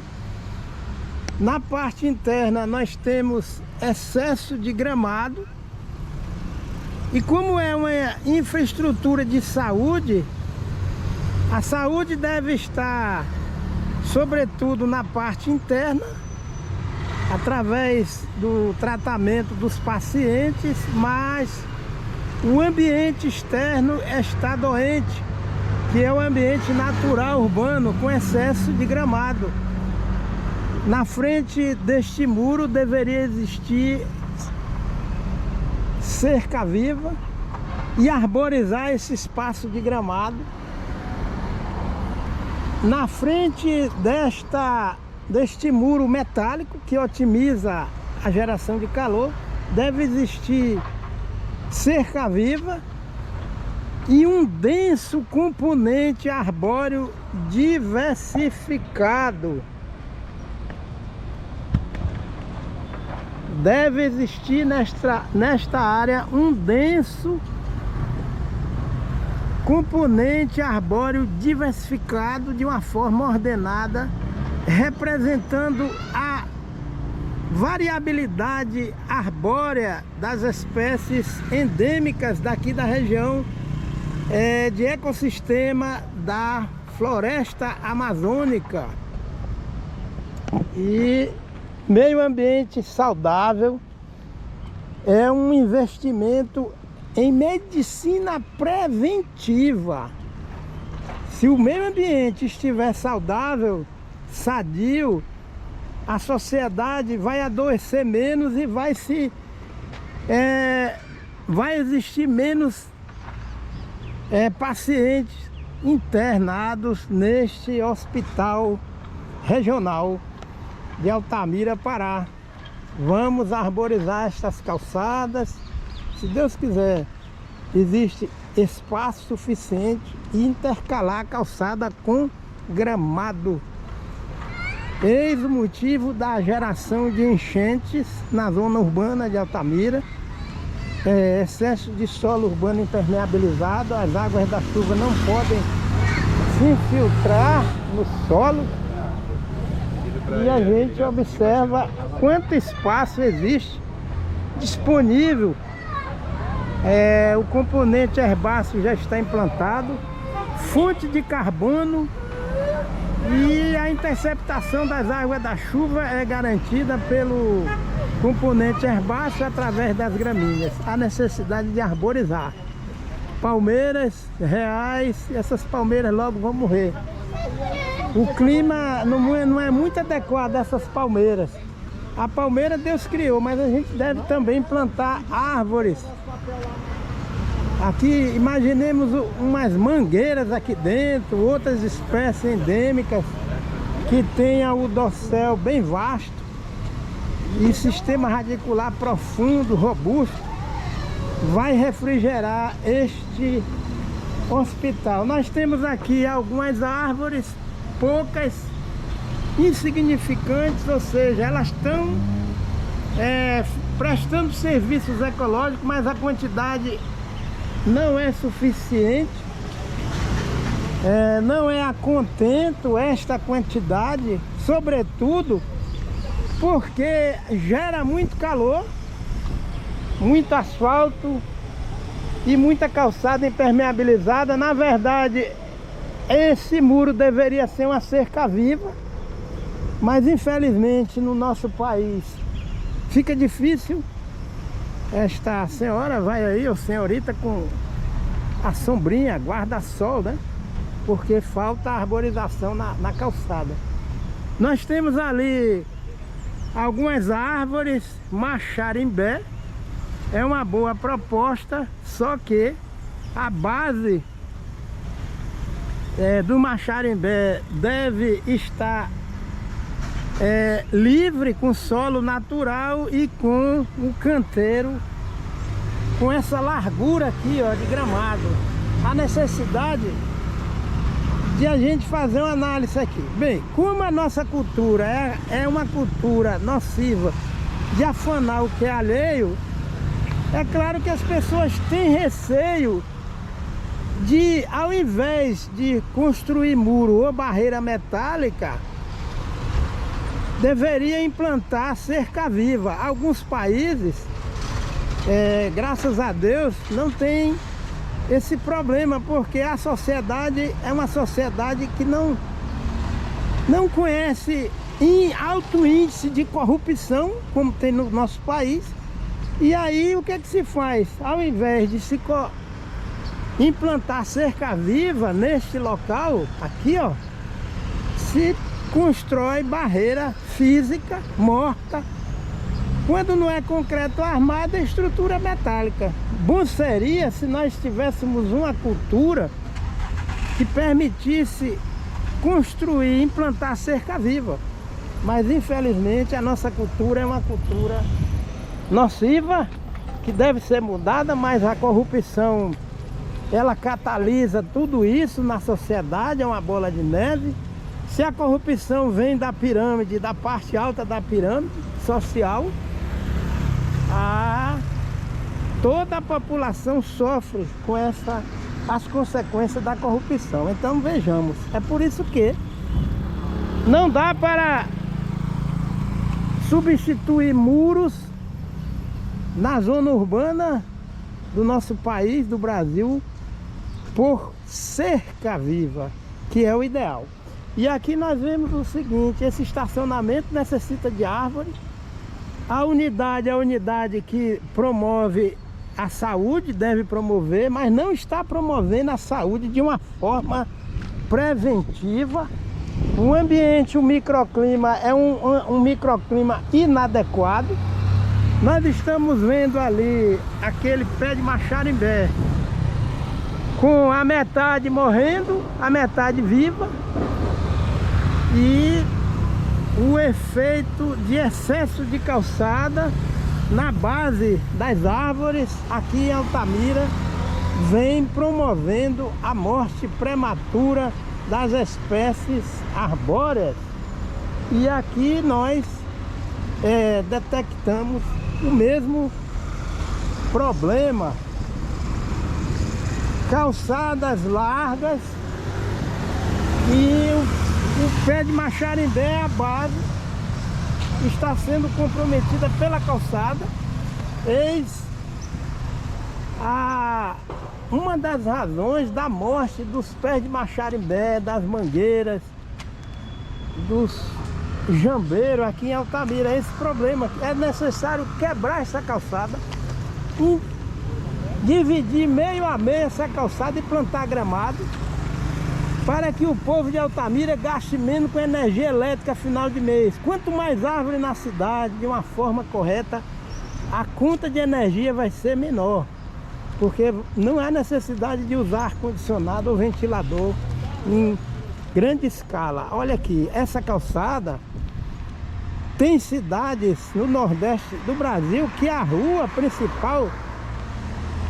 Na parte interna nós temos excesso de gramado, e como é uma infraestrutura de saúde, a saúde deve estar, sobretudo, na parte interna, através do tratamento dos pacientes, mas o ambiente externo está doente, que é o ambiente natural urbano com excesso de gramado. Na frente deste muro deveria existir cerca viva e arborizar esse espaço de gramado. Na frente deste muro metálico, que otimiza a geração de calor, deve existir cerca viva e um denso componente arbóreo diversificado. Deve existir nesta área um denso componente arbóreo diversificado de uma forma ordenada, representando a variabilidade arbórea das espécies endêmicas daqui da região de ecossistema da floresta amazônica. E meio ambiente saudável é um investimento em medicina preventiva. Se o meio ambiente estiver saudável, sadio, a sociedade vai adoecer menos e vai existir menos pacientes internados neste hospital regional de Altamira, Pará. Vamos arborizar estas calçadas. Se Deus quiser, existe espaço suficiente e intercalar a calçada com gramado. Eis o motivo da geração de enchentes na zona urbana de Altamira. Excesso de solo urbano impermeabilizado, as águas da chuva não podem se infiltrar no solo. E a gente observa quanto espaço existe disponível. O componente herbáceo já está implantado, fonte de carbono, e a interceptação das águas da chuva é garantida pelo componente herbáceo através das gramíneas. A necessidade de arborizar palmeiras reais, essas palmeiras logo vão morrer. O clima não é muito adequado a essas palmeiras. A palmeira Deus criou, mas a gente deve também plantar árvores Aqui, imaginemos umas mangueiras aqui dentro, outras espécies endêmicas que tenha o dossel bem vasto e sistema radicular profundo, robusto, vai refrigerar este hospital. Nós temos aqui algumas árvores, poucas, insignificantes, ou seja, elas estão prestando serviços ecológicos, mas a quantidade não é suficiente, não é a contento esta quantidade, sobretudo porque gera muito calor, muito asfalto e muita calçada impermeabilizada. Na verdade, esse muro deveria ser uma cerca viva, mas infelizmente no nosso país fica difícil. Esta senhora vai aí, ou senhorita, com a sombrinha, guarda-sol, né? Porque falta arborização na calçada. Nós temos ali algumas árvores, Maxarimbé, é uma boa proposta, só que a base do Maxarimbé deve estar livre, com solo natural e com um canteiro com essa largura aqui, ó, de gramado. A necessidade de a gente fazer uma análise aqui. Bem, como a nossa cultura é uma cultura nociva de afanar o que é alheio, é claro que as pessoas têm receio de, ao invés de construir muro ou barreira metálica, deveria implantar cerca viva. Alguns países, graças a Deus, não tem esse problema, porque a sociedade é uma sociedade que não conhece alto índice de corrupção, como tem no nosso país. E aí o que é que se faz? Ao invés de se implantar cerca viva neste local, aqui ó, se constrói barreira física morta. Quando não é concreto armado, é estrutura metálica. Bom seria se nós tivéssemos uma cultura que permitisse construir, implantar cerca viva. Mas infelizmente a nossa cultura é uma cultura nociva, que deve ser mudada, mas a corrupção, ela catalisa tudo isso na sociedade, é uma bola de neve. Se a corrupção vem da pirâmide, da parte alta da pirâmide social, toda a população sofre com as consequências da corrupção. Então vejamos, é por isso que não dá para substituir muros na zona urbana do nosso país, do Brasil, por cerca viva, que é o ideal. E aqui nós vemos o seguinte: esse estacionamento necessita de árvore. A unidade que promove a saúde, deve promover, mas não está promovendo a saúde de uma forma preventiva. O ambiente, o microclima é um microclima inadequado. Nós estamos vendo ali aquele pé de Maxarimbé com a metade morrendo, a metade viva, e o efeito de excesso de calçada na base das árvores aqui em Altamira vem promovendo a morte prematura das espécies arbóreas. E aqui nós detectamos o mesmo problema. Calçadas largas e o pé de Maxarimbé, a base, está sendo comprometida pela calçada. Eis uma das razões da morte dos pés de Maxarimbé, das mangueiras, dos jambeiros aqui em Altamira. Esse problema, é necessário quebrar essa calçada, dividir meio a meio essa calçada e plantar gramado, para que o povo de Altamira gaste menos com energia elétrica final de mês. Quanto mais árvore na cidade, de uma forma correta, a conta de energia vai ser menor. porque não há necessidade de usar ar-condicionado ou ventilador em grande escala. Olha aqui, essa calçada tem cidades no Nordeste do Brasil que a rua principal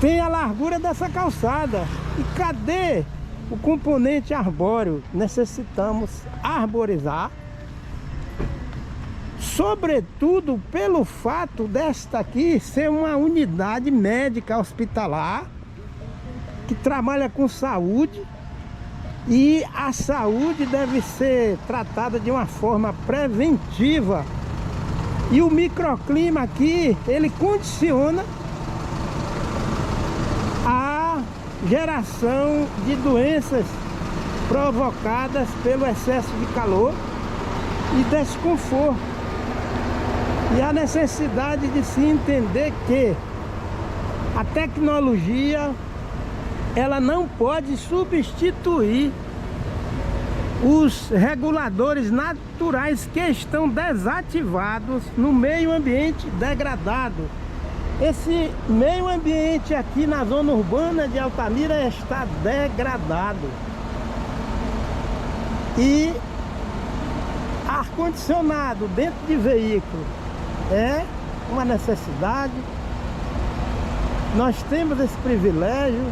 tem a largura dessa calçada. E cadê o componente arbóreo? Necessitamos arborizar, sobretudo pelo fato desta aqui ser uma unidade médica hospitalar que trabalha com saúde, e a saúde deve ser tratada de uma forma preventiva, e o microclima aqui, ele condiciona a geração de doenças provocadas pelo excesso de calor e desconforto. E a necessidade de se entender que a tecnologia, ela não pode substituir os reguladores naturais que estão desativados no meio ambiente degradado. Esse meio ambiente aqui na zona urbana de Altamira está degradado. E ar-condicionado dentro de veículo é uma necessidade. Nós temos esse privilégio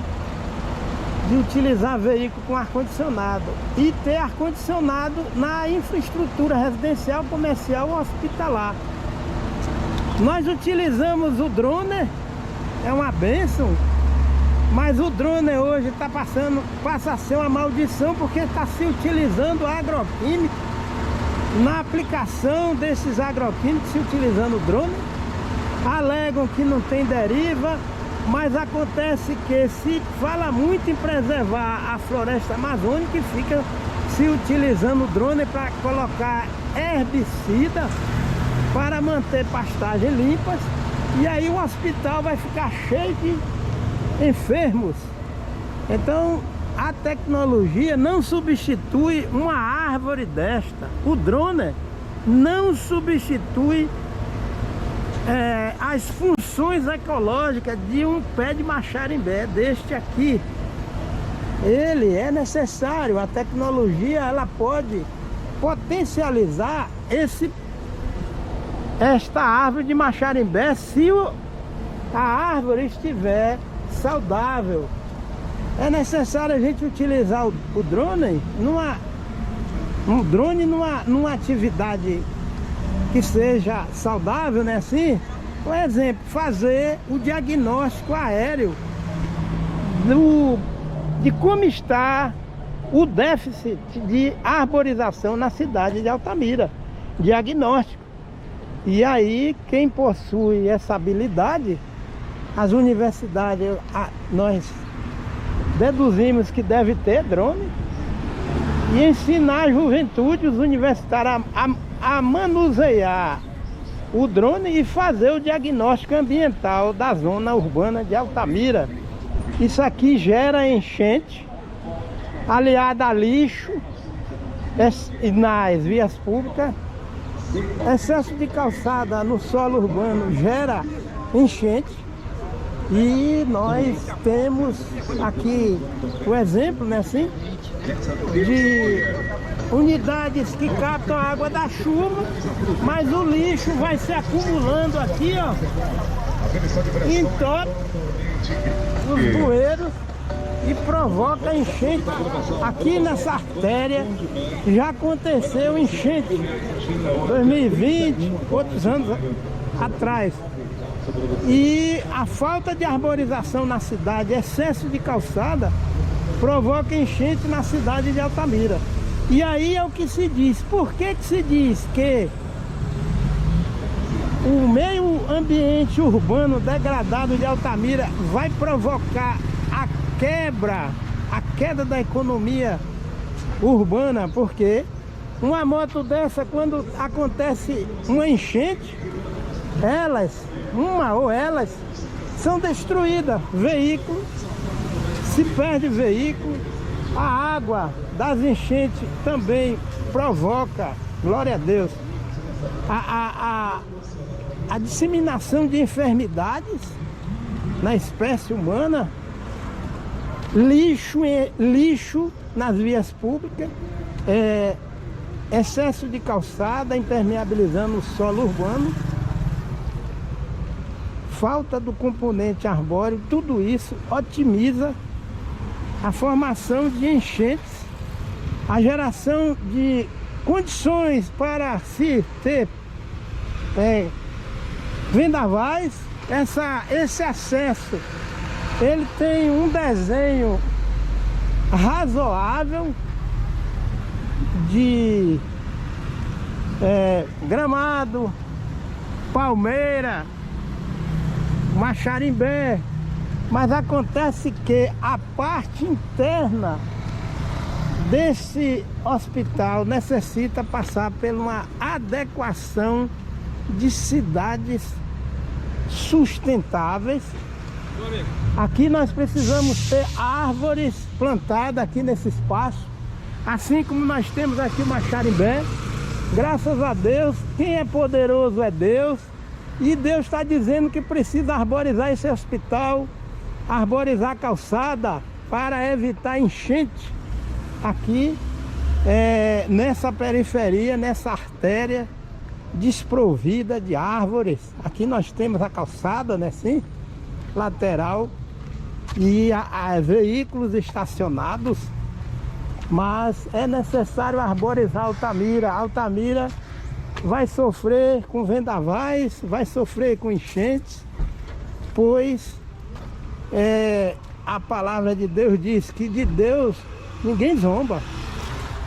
de utilizar veículo com ar-condicionado e ter ar-condicionado na infraestrutura residencial, comercial ou hospitalar. Nós utilizamos o drone, é uma bênção, mas o drone hoje passa a ser uma maldição, porque está se utilizando agroquímico. Na aplicação desses agroquímicos, se utilizando o drone, alegam que não tem deriva, mas acontece que se fala muito em preservar a floresta amazônica e fica se utilizando o drone para colocar herbicida para manter pastagens limpas, e aí o hospital vai ficar cheio de enfermos. Então a tecnologia não substitui uma árvore desta. O drone não substitui as funções ecológicas de um pé de maxarimbé deste aqui. Ele é necessário, a tecnologia ela pode potencializar esta árvore de maxarimbé se a árvore estiver saudável. É necessário a gente utilizar o drone numa atividade que seja saudável, né? Assim, por exemplo, fazer o diagnóstico aéreo de como está o déficit de arborização na cidade de Altamira. Diagnóstico. E aí, quem possui essa habilidade, as universidades, nós deduzimos que deve ter drone, e ensinar a juventude, os universitários, a manusear o drone e fazer o diagnóstico ambiental da zona urbana de Altamira. Isso aqui gera enchente, aliada a lixo nas vias públicas. Excesso de calçada no solo urbano gera enchente. E nós temos aqui o exemplo, né, assim, de unidades que captam a água da chuva, mas o lixo vai se acumulando aqui, ó, entope os bueiros e provoca enchente. Aqui nessa artéria já aconteceu enchente 2020, outros anos atrás. E a falta de arborização na cidade, excesso de calçada, provoca enchente na cidade de Altamira. E aí é o que se diz. Por que se diz que o meio ambiente urbano degradado de Altamira vai provocar a queda da economia urbana? Porque uma moto dessa, quando acontece uma enchente, elas são destruídas. Veículo, se perde veículo. A água das enchentes também provoca, glória a Deus, a disseminação de enfermidades na espécie humana, lixo nas vias públicas, excesso de calçada impermeabilizando o solo urbano, falta do componente arbóreo, tudo isso otimiza a formação de enchentes, a geração de condições para se ter vendavais. Esse acesso, ele tem um desenho razoável de gramado, palmeira, Maxarimbé, mas acontece que a parte interna desse hospital necessita passar por uma adequação de cidades sustentáveis. Aqui nós precisamos ter árvores plantadas aqui nesse espaço, assim como nós temos aqui o Maxarimbé. Graças a Deus, quem é poderoso é Deus, e Deus está dizendo que precisa arborizar esse hospital, arborizar a calçada para evitar enchente aqui nessa periferia, nessa artéria desprovida de árvores. Aqui nós temos a calçada, né, sim, lateral, e veículos estacionados, mas é necessário arborizar Altamira. Altamira vai sofrer com vendavais, vai sofrer com enchentes, pois a palavra de Deus diz que de Deus ninguém zomba.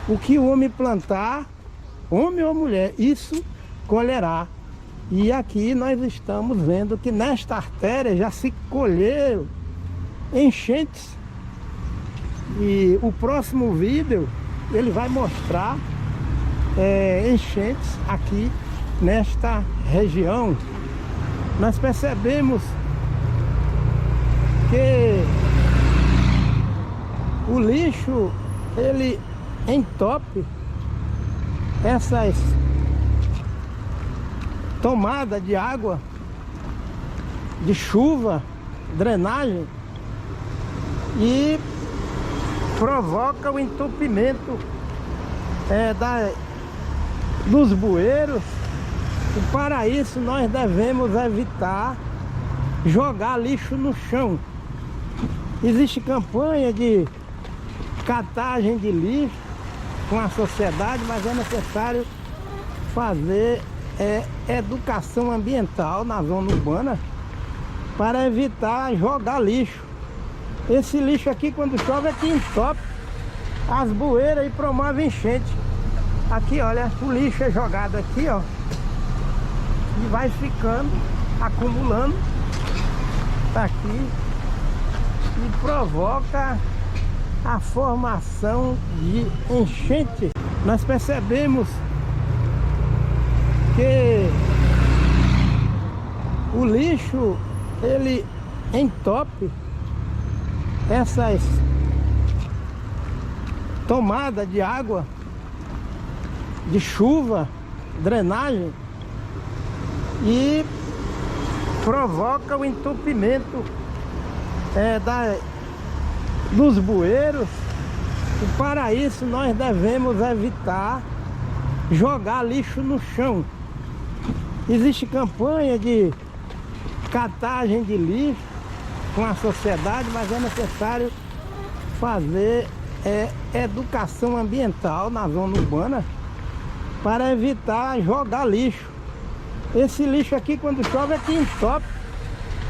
O que o homem plantar, homem ou mulher, isso colherá. E aqui nós estamos vendo que nesta artéria já se colheram enchentes, e o próximo vídeo ele vai mostrar enchentes aqui nesta região. Nós percebemos que o lixo ele entope essas tomadas de água, de chuva, drenagem, e provoca o entupimento dos bueiros. E para isso nós devemos evitar jogar lixo no chão. Existe campanha de catagem de lixo com a sociedade, mas é necessário fazer educação ambiental na zona urbana para evitar jogar lixo. Esse lixo aqui, quando chove, aqui entope as bueiras e promove enchente. Aqui, olha, o lixo é jogado aqui, ó, e vai ficando, acumulando, tá aqui, e provoca a formação de enchente. Nós percebemos que o lixo ele entope essas tomadas de água, de chuva, drenagem, e provoca o entupimento dos bueiros. E para isso nós devemos evitar jogar lixo no chão. Existe campanha de catagem de lixo com a sociedade, mas é necessário fazer educação ambiental na zona urbana para evitar jogar lixo. Esse lixo aqui, quando chove, aqui entope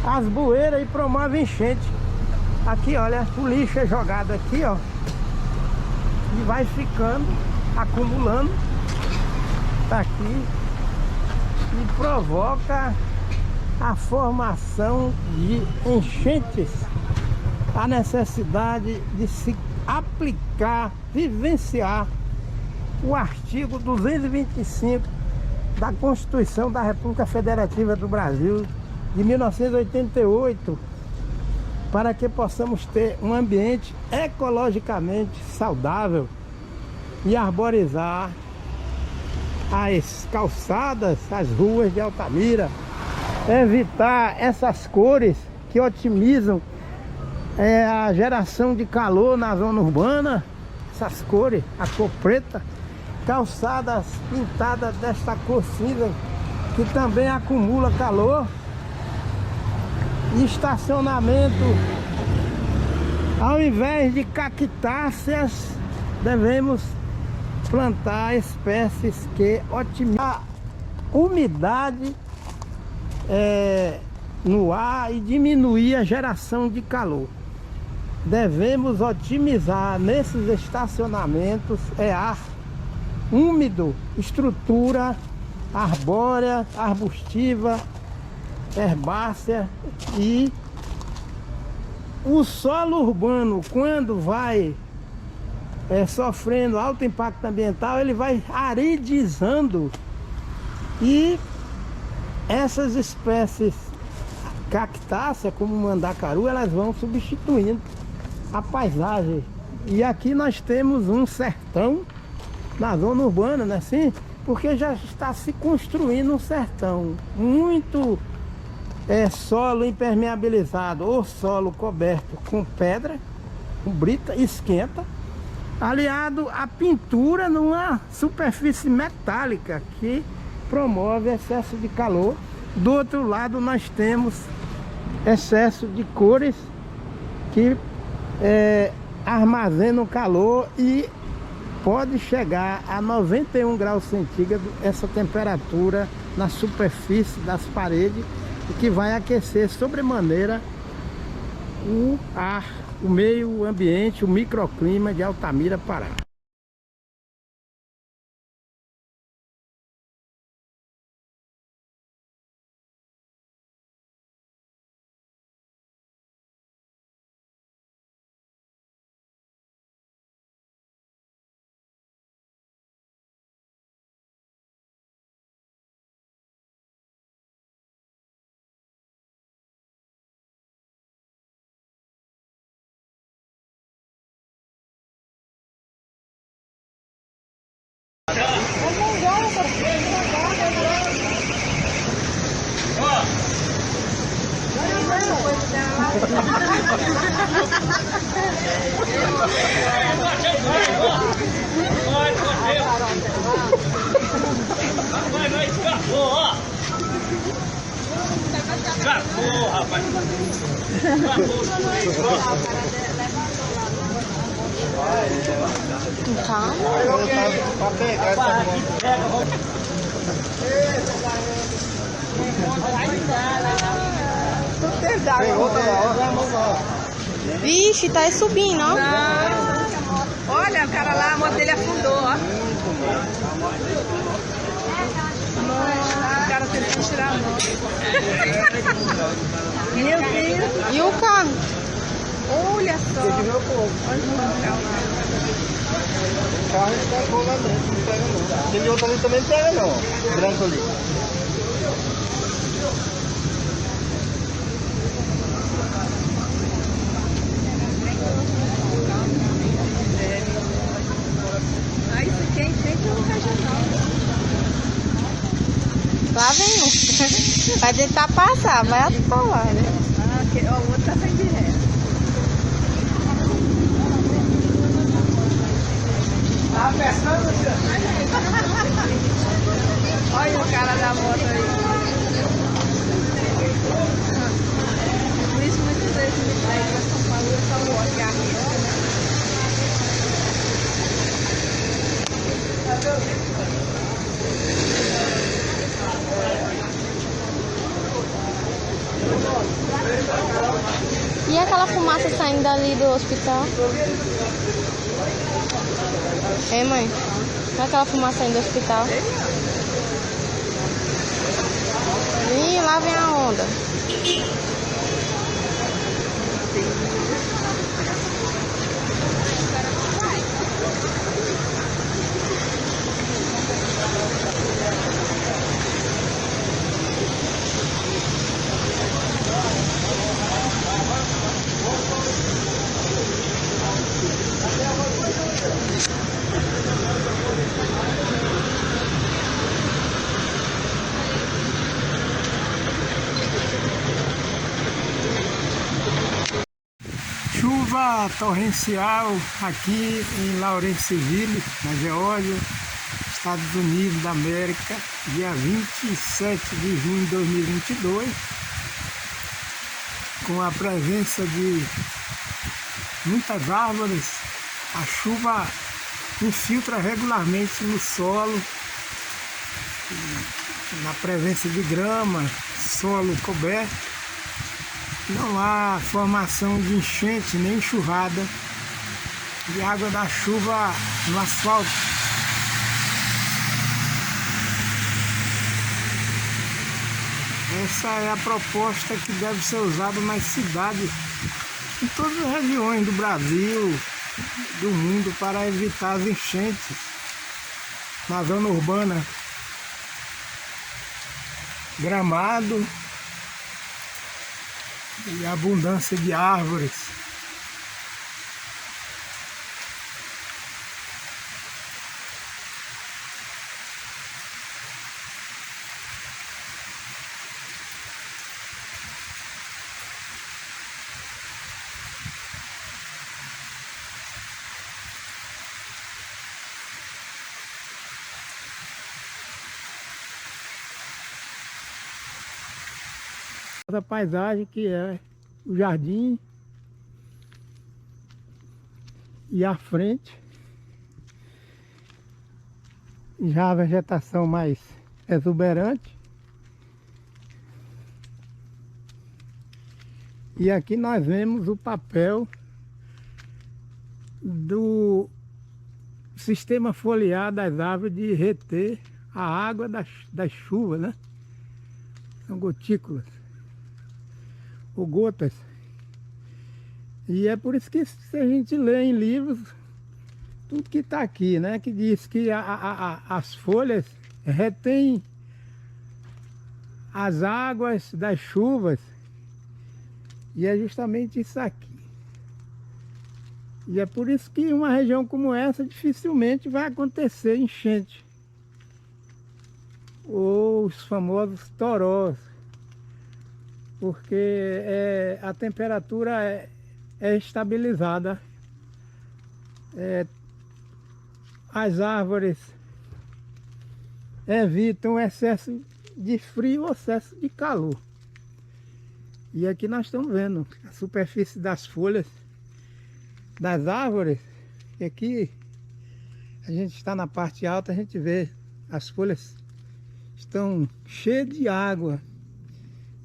as bueiras e promove enchente. Aqui, olha, o lixo é jogado aqui, ó, e vai ficando, acumulando, tá aqui, e provoca a formação de enchentes. A necessidade de se aplicar, vivenciar o artigo 225 da Constituição da República Federativa do Brasil de 1988, para que possamos ter um ambiente ecologicamente saudável e arborizar as calçadas, as ruas de Altamira, evitar essas cores que otimizam a geração de calor na zona urbana. Essas cores, a cor preta, calçadas pintadas desta cor cinza, que também acumula calor. E estacionamento, ao invés de cactáceas, devemos plantar espécies que otimizam a umidade no ar e diminuir a geração de calor. Devemos otimizar nesses estacionamentos ar úmido, estrutura arbórea, arbustiva, herbácea. E o solo urbano, quando vai sofrendo alto impacto ambiental, ele vai aridizando, e essas espécies cactáceas, como o mandacaru, elas vão substituindo a paisagem. E aqui nós temos um sertão na zona urbana, não é assim? Porque já está se construindo um sertão muito solo impermeabilizado ou solo coberto com pedra, com brita, esquenta, aliado à pintura numa superfície metálica que promove excesso de calor. Do outro lado nós temos excesso de cores que armazenam calor, e pode chegar a 91 graus centígrados essa temperatura na superfície das paredes, o que vai aquecer sobremaneira o ar, o meio ambiente, o microclima de Altamira, Pará. Escapou, rapaz. Calma. Vixe, tá subindo, ó. Olha, o cara lá, a moto dele afundou, ó. O cara tentando tirar a moto. Meu Deus. E o carro? Olha só. Olha o carro lá. O carro está com lá dentro, não pega não. Aquele outro ali também pega não, branco ali. Ah, isso aqui é em frente ao regional. Lá vem um. Vai tentar passar, vai atolar, né? Ah, okay. Ó, o outro tá saindo de ré. Olha o cara da moto aí. Por isso muitas vezes me traz pra São Paulo, eu só o ódio, a risca, né? E aquela fumaça saindo dali do hospital? É, mãe? Olha aquela fumaça saindo do hospital. Ih, lá vem a onda. Chuva torrencial aqui em Lawrenceville, na Geórgia, Estados Unidos da América, dia 27 de junho de 2022, com a presença de muitas árvores. A chuva infiltra regularmente no solo, na presença de grama, solo coberto. Não há formação de enchente nem enxurrada de água da chuva no asfalto. Essa é a proposta que deve ser usada nas cidades, em todas as regiões do Brasil, do mundo, para evitar as enchentes na zona urbana. Gramado e abundância de árvores. A paisagem que é o jardim e à frente já a vegetação mais exuberante, e aqui nós vemos o papel do sistema foliar das árvores de reter a água das chuvas, né? São gotículas ou gotas. E é por isso que se a gente lê em livros tudo que está aqui, né, que diz que as folhas retêm as águas das chuvas, e é justamente isso aqui. E é por isso que uma região como essa dificilmente vai acontecer enchente ou os famosos torós, porque a temperatura é estabilizada. As árvores evitam excesso de frio ou excesso de calor. E aqui nós estamos vendo a superfície das folhas das árvores. E aqui a gente está na parte alta, a gente vê as folhas estão cheias de água.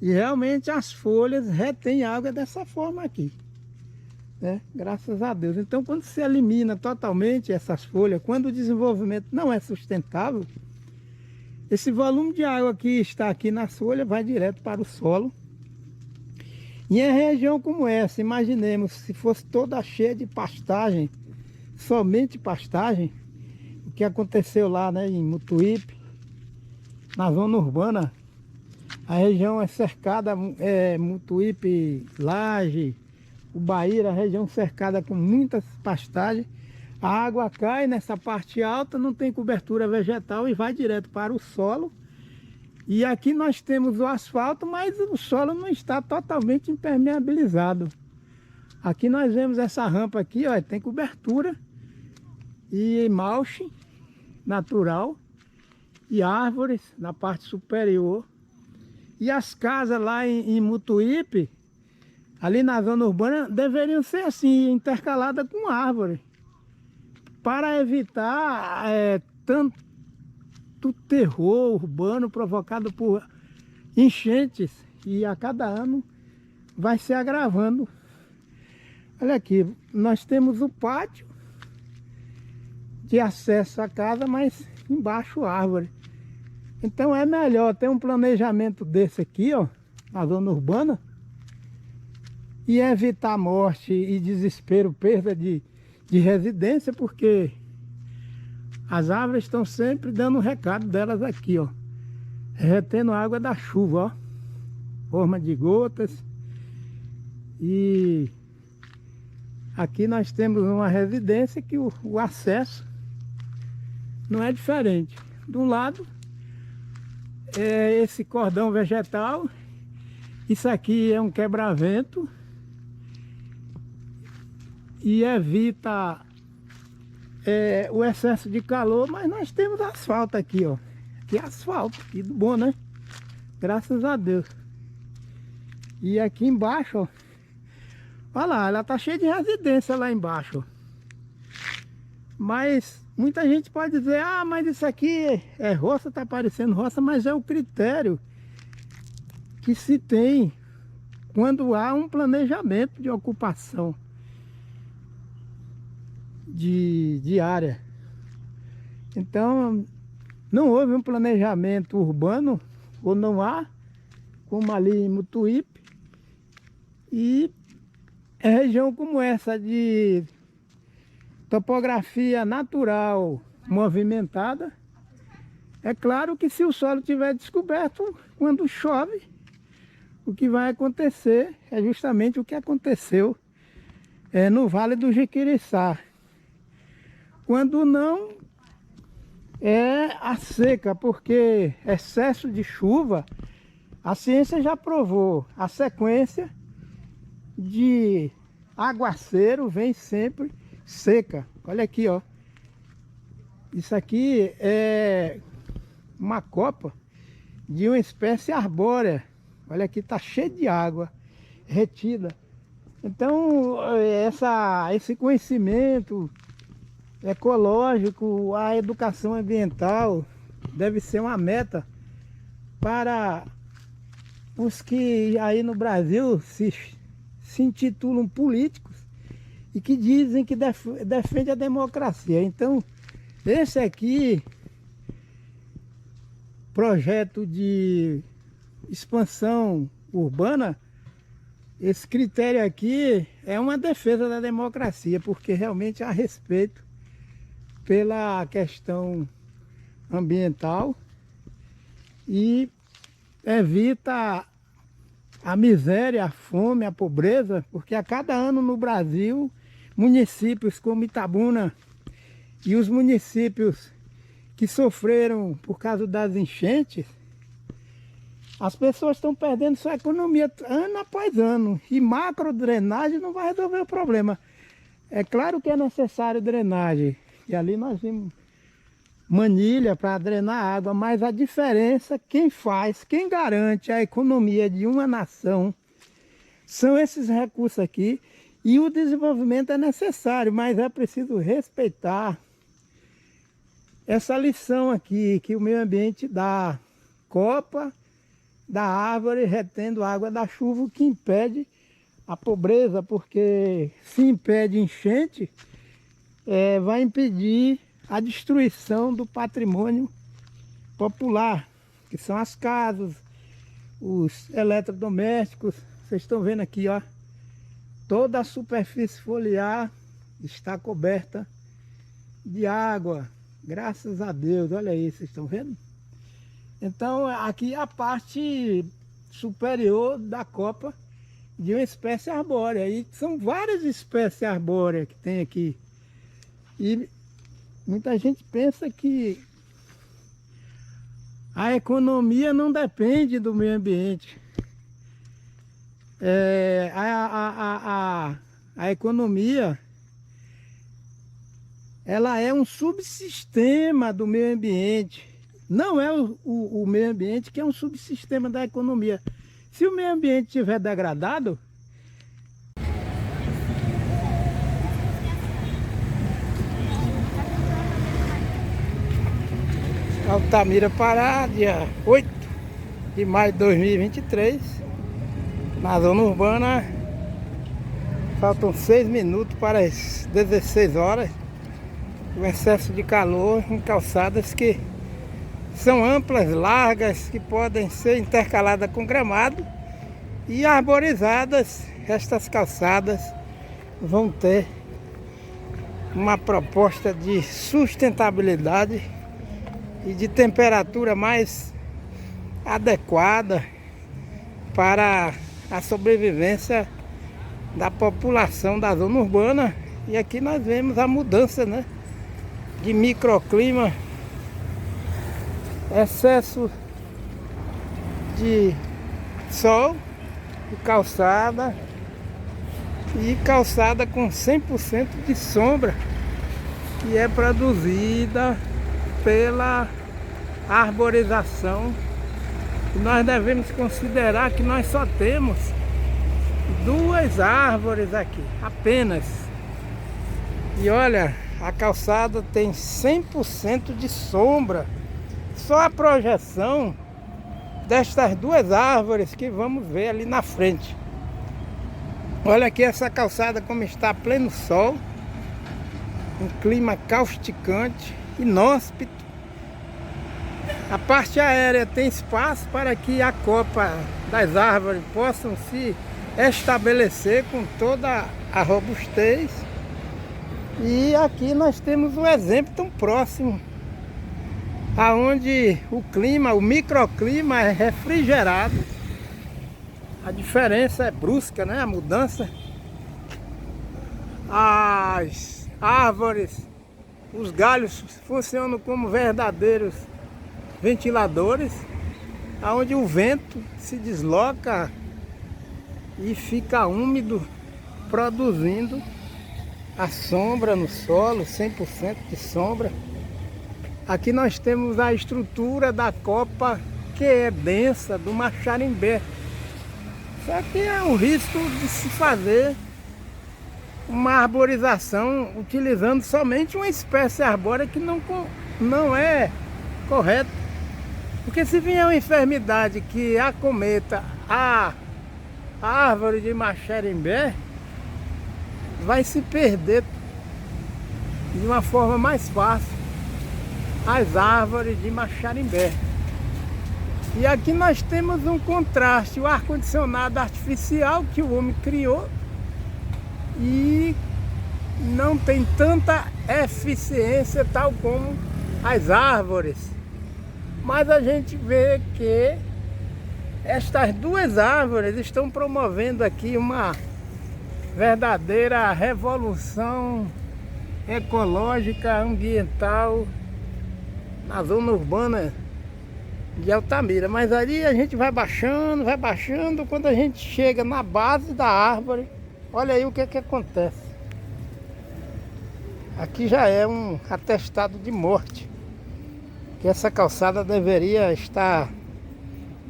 E realmente as folhas retêm água dessa forma aqui, né? Graças a Deus. Então, quando se elimina totalmente essas folhas, quando o desenvolvimento não é sustentável, esse volume de água que está aqui nas folhas vai direto para o solo. E em região como essa, imaginemos se fosse toda cheia de pastagem, somente pastagem, o que aconteceu lá, né, em Mutuípe, na zona urbana. A região é cercada, Mutuípe, Laje, Ubaíra, a região cercada com muitas pastagens. A água cai nessa parte alta, não tem cobertura vegetal e vai direto para o solo. E aqui nós temos o asfalto, mas o solo não está totalmente impermeabilizado. Aqui nós vemos essa rampa aqui, ó, tem cobertura e mulch natural e árvores na parte superior. E as casas lá em Mutuípe, ali na zona urbana, deveriam ser assim, intercaladas com árvore, para evitar tanto terror urbano provocado por enchentes, e a cada ano vai se agravando. Olha aqui, nós temos o pátio de acesso à casa, mas embaixo árvore. Então é melhor ter um planejamento desse aqui, ó, na zona urbana, e evitar morte e desespero, perda de residência, porque as árvores estão sempre dando um recado delas aqui, ó, retendo a água da chuva, ó, forma de gotas. E aqui nós temos uma residência que o acesso não é diferente. De um lado é esse cordão vegetal, isso aqui é um quebra-vento, e evita o excesso de calor, mas nós temos asfalto aqui, ó. Aqui é asfalto, que bom, né? Graças a Deus. E aqui embaixo, ó. Olha lá, ela tá cheia de residência lá embaixo, ó. Mas muita gente pode dizer, ah, mas isso aqui é roça, tá parecendo roça, mas é o critério que se tem quando há um planejamento de ocupação de área. Então, não houve um planejamento urbano, ou não há, como ali em Mutuípe, e região como essa de topografia natural movimentada, é claro que se o solo estiver descoberto, quando chove, o que vai acontecer é justamente o que aconteceu no Vale do Jequiriçá. Quando não, é a seca, porque excesso de chuva, a ciência já provou, a sequência de aguaceiro vem sempre seca. Olha aqui, ó. Isso aqui é uma copa de uma espécie arbórea. Olha aqui, tá cheio de água retida. Então, esse conhecimento ecológico, a educação ambiental deve ser uma meta para os que aí no Brasil se intitulam políticos e que dizem que defende a democracia. Então, esse aqui, projeto de expansão urbana, esse critério aqui é uma defesa da democracia, porque realmente há respeito pela questão ambiental e evita a miséria, a fome, a pobreza, porque a cada ano no Brasil, municípios como Itabuna e os municípios que sofreram por causa das enchentes, as pessoas estão perdendo sua economia ano após ano, e macro drenagem não vai resolver o problema. É claro que é necessário drenagem, e ali nós vimos manilha para drenar água, mas a diferença, quem faz, quem garante a economia de uma nação, são esses recursos aqui, e o desenvolvimento é necessário, mas é preciso respeitar essa lição aqui, que o meio ambiente dá, copa da árvore retendo água da chuva, o que impede a pobreza, porque se impede enchente, vai impedir a destruição do patrimônio popular, que são as casas, os eletrodomésticos. Vocês estão vendo aqui, ó, toda a superfície foliar está coberta de água, graças a Deus. Olha aí, vocês estão vendo? Então aqui é a parte superior da copa de uma espécie arbórea. E são várias espécies arbóreas que tem aqui. E muita gente pensa que a economia não depende do meio ambiente. A economia, ela é um subsistema do meio ambiente. Não é o meio ambiente que é um subsistema da economia. Se o meio ambiente estiver degradado, Altamira Pará, dia 8 de maio de 2023, na zona urbana. Faltam 6 minutos para as 16 horas. O excesso de calor em calçadas que são amplas, largas, que podem ser intercaladas com gramado e arborizadas. Estas calçadas vão ter uma proposta de sustentabilidade e de temperatura mais adequada para a sobrevivência da população da zona urbana. E aqui nós vemos a mudança, né, de microclima, excesso de sol, de calçada, e calçada com 100% de sombra, que é produzida pela arborização. E nós devemos considerar que nós só temos 2 árvores aqui, apenas. E olha, a calçada tem 100% de sombra. Só a projeção destas 2 árvores que vamos ver ali na frente. Olha aqui essa calçada como está a pleno sol. Um clima causticante, inóspito. A parte aérea tem espaço para que a copa das árvores possam se estabelecer com toda a robustez. E aqui nós temos um exemplo tão próximo, aonde o clima, o microclima é refrigerado. A diferença é brusca, né? A mudança. As árvores, os galhos funcionam como verdadeiros ventiladores, aonde o vento se desloca e fica úmido, produzindo a sombra no solo, 100% de sombra. Aqui nós temos a estrutura da copa, que é densa, do Maxarimbé. Só que é um risco de se fazer uma arborização utilizando somente uma espécie arbórea que não é correta. Porque se vier uma enfermidade que acometa a árvore de Maxarimbé, vai se perder de uma forma mais fácil as árvores de Maxarimbé. E aqui nós temos um contraste, o ar-condicionado artificial que o homem criou e não tem tanta eficiência tal como as árvores. Mas a gente vê que estas 2 árvores estão promovendo aqui uma verdadeira revolução ecológica, ambiental na zona urbana de Altamira. Mas ali a gente vai baixando, quando a gente chega na base da árvore, olha aí o que acontece. Aqui já é um atestado de morte, que essa calçada deveria estar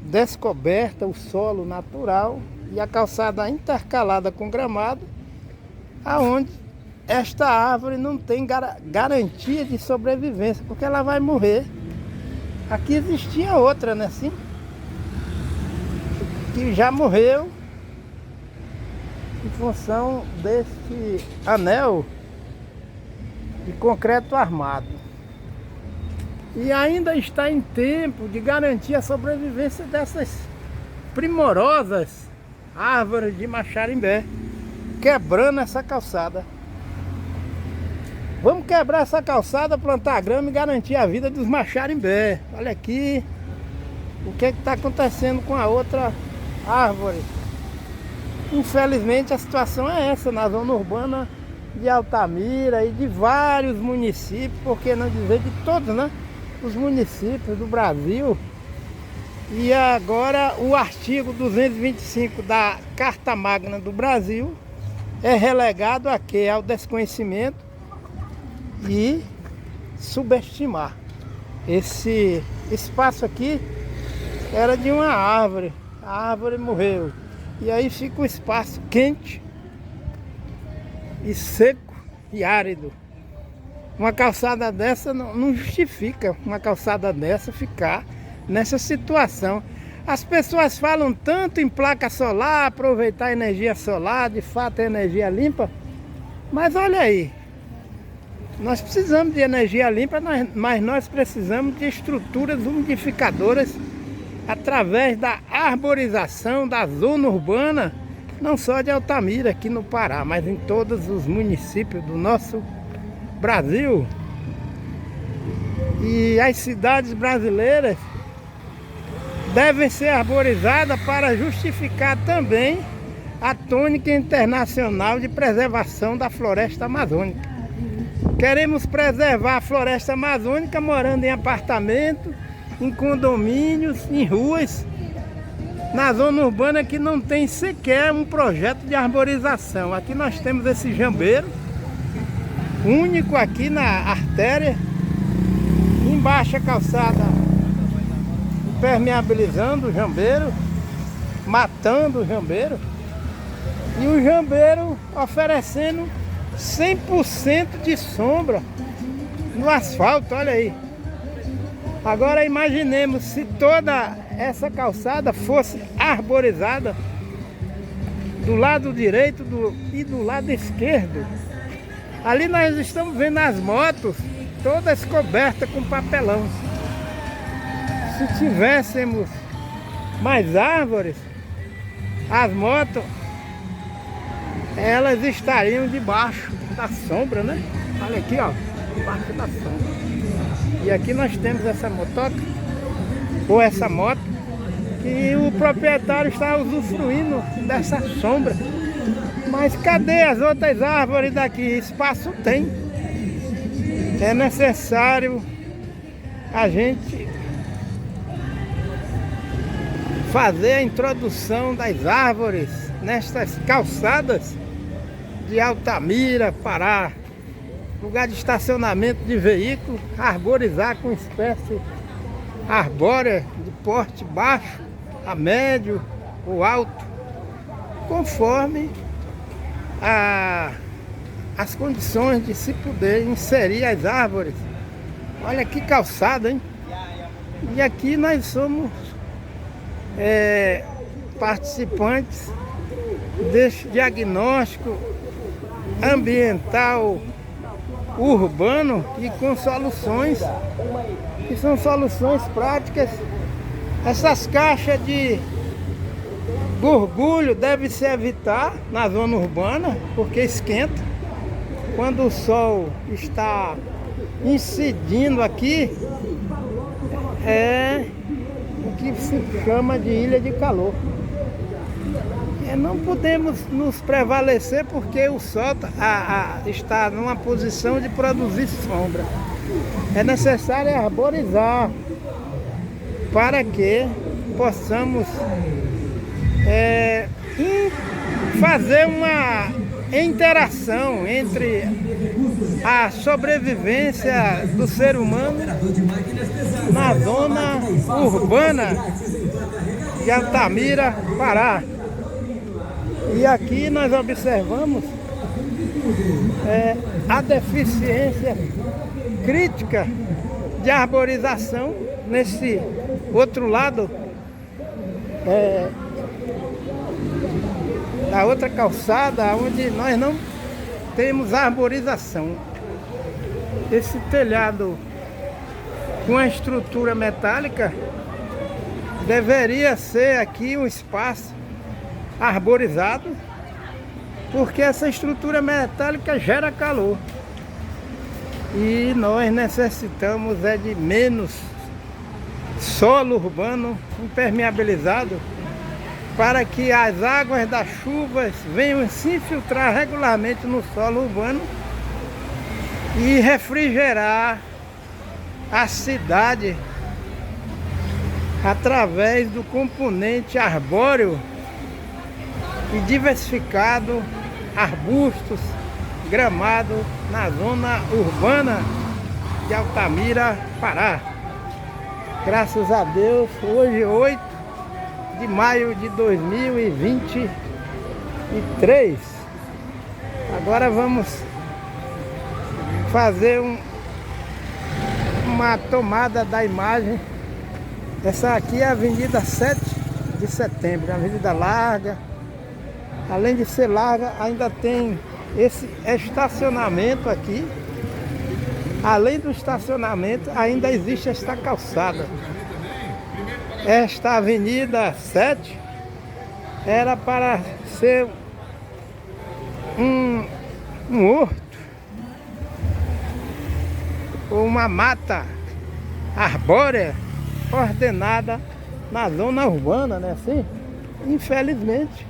descoberta, o solo natural e a calçada intercalada com gramado, aonde esta árvore não tem garantia de sobrevivência, porque ela vai morrer. Aqui existia outra, né, assim, que já morreu em função desse anel de concreto armado. E ainda está em tempo de garantir a sobrevivência dessas primorosas árvores de Maxarimbé, quebrando essa calçada. Vamos quebrar essa calçada, plantar grama e garantir a vida dos Maxarimbé. Olha aqui o que está acontecendo com a outra árvore. Infelizmente a situação é essa na zona urbana de Altamira e de vários municípios, por que não dizer de todos, né? Os municípios do Brasil. E agora o artigo 225 da Carta Magna do Brasil é relegado a quê? Ao desconhecimento e subestimar. Esse espaço aqui era de uma árvore, a árvore morreu. E aí fica um espaço quente e seco e árido. Uma calçada dessa não justifica uma calçada dessa ficar nessa situação. As pessoas falam tanto em placa solar, aproveitar a energia solar, de fato é energia limpa, mas olha aí, nós precisamos de energia limpa, mas nós precisamos de estruturas umidificadoras através da arborização da zona urbana, não só de Altamira aqui no Pará, mas em todos os municípios do nosso Brasil. E as cidades brasileiras devem ser arborizadas para justificar também a tônica internacional de preservação da floresta amazônica. Queremos preservar a floresta amazônica morando em apartamentos, em condomínios, em ruas. na zona urbana que não tem sequer um projeto de arborização. Aqui nós temos esse jambeiro, único aqui na artéria, embaixo a calçada impermeabilizando o jambeiro, matando o jambeiro, e o jambeiro oferecendo 100% de sombra no asfalto, olha aí. Agora imaginemos se toda essa calçada fosse arborizada do lado direito e do lado esquerdo. Ali nós estamos vendo as motos todas cobertas com papelão. Se tivéssemos mais árvores, as motos elas estariam debaixo da sombra, né? Olha aqui, ó, debaixo da sombra. E aqui nós temos essa motoca, ou essa moto, que o proprietário está usufruindo dessa sombra. Mas cadê as outras árvores daqui? Espaço tem. É necessário a gente fazer a introdução das árvores nestas calçadas de Altamira, Pará. Lugar de estacionamento de veículos, arborizar com espécie arbórea de porte baixo, a médio ou alto, conforme as condições de se poder inserir as árvores. Olha que calçada, hein? E aqui nós somos participantes deste diagnóstico ambiental urbano e com soluções que são soluções práticas. Essas caixas de gorgulho devem se evitar na zona urbana, porque esquenta. Quando o sol está incidindo aqui, é o que se chama de ilha de calor. Não podemos nos prevalecer porque o sol está numa posição de produzir sombra. É necessário arborizar para que possamos fazer uma interação entre a sobrevivência do ser humano na zona urbana de Altamira, Pará. E aqui nós observamos a deficiência crítica de arborização nesse outro lado da outra calçada, onde nós não temos arborização. Esse telhado com a estrutura metálica deveria ser aqui um espaço arborizado, porque essa estrutura metálica gera calor e nós necessitamos de menos solo urbano impermeabilizado para que as águas das chuvas venham se infiltrar regularmente no solo urbano e refrigerar a cidade através do componente arbóreo e diversificado, arbustos, gramado na zona urbana de Altamira, Pará. Graças a Deus, hoje 8 de maio de 2023. Agora vamos fazer uma tomada da imagem. Essa aqui é a Avenida 7 de Setembro, a avenida larga. Além de ser larga, ainda tem esse estacionamento aqui. Além do estacionamento, ainda existe esta calçada. Esta Avenida 7 era para ser um horto, ou uma mata arbórea ordenada na zona urbana, né? Assim, infelizmente,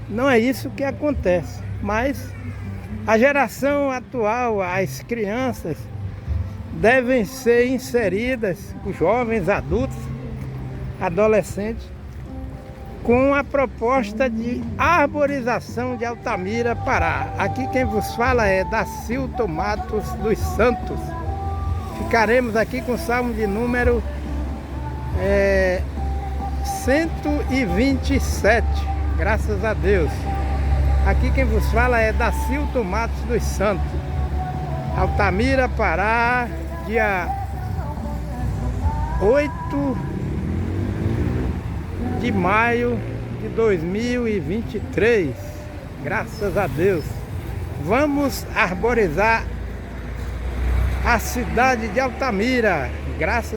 não é isso que acontece. Mas a geração atual, as crianças, devem ser inseridas, os jovens, adultos, adolescentes, com a proposta de arborização de Altamira, Pará. Aqui quem vos fala é Dacilton Matos dos Santos. Ficaremos aqui com o salmo de número 127, graças a Deus. Aqui quem vos fala é Dacilton Matos dos Santos. Altamira, Pará, dia 8 de maio de 2023. Graças a Deus. Vamos arborizar a cidade de Altamira. Graças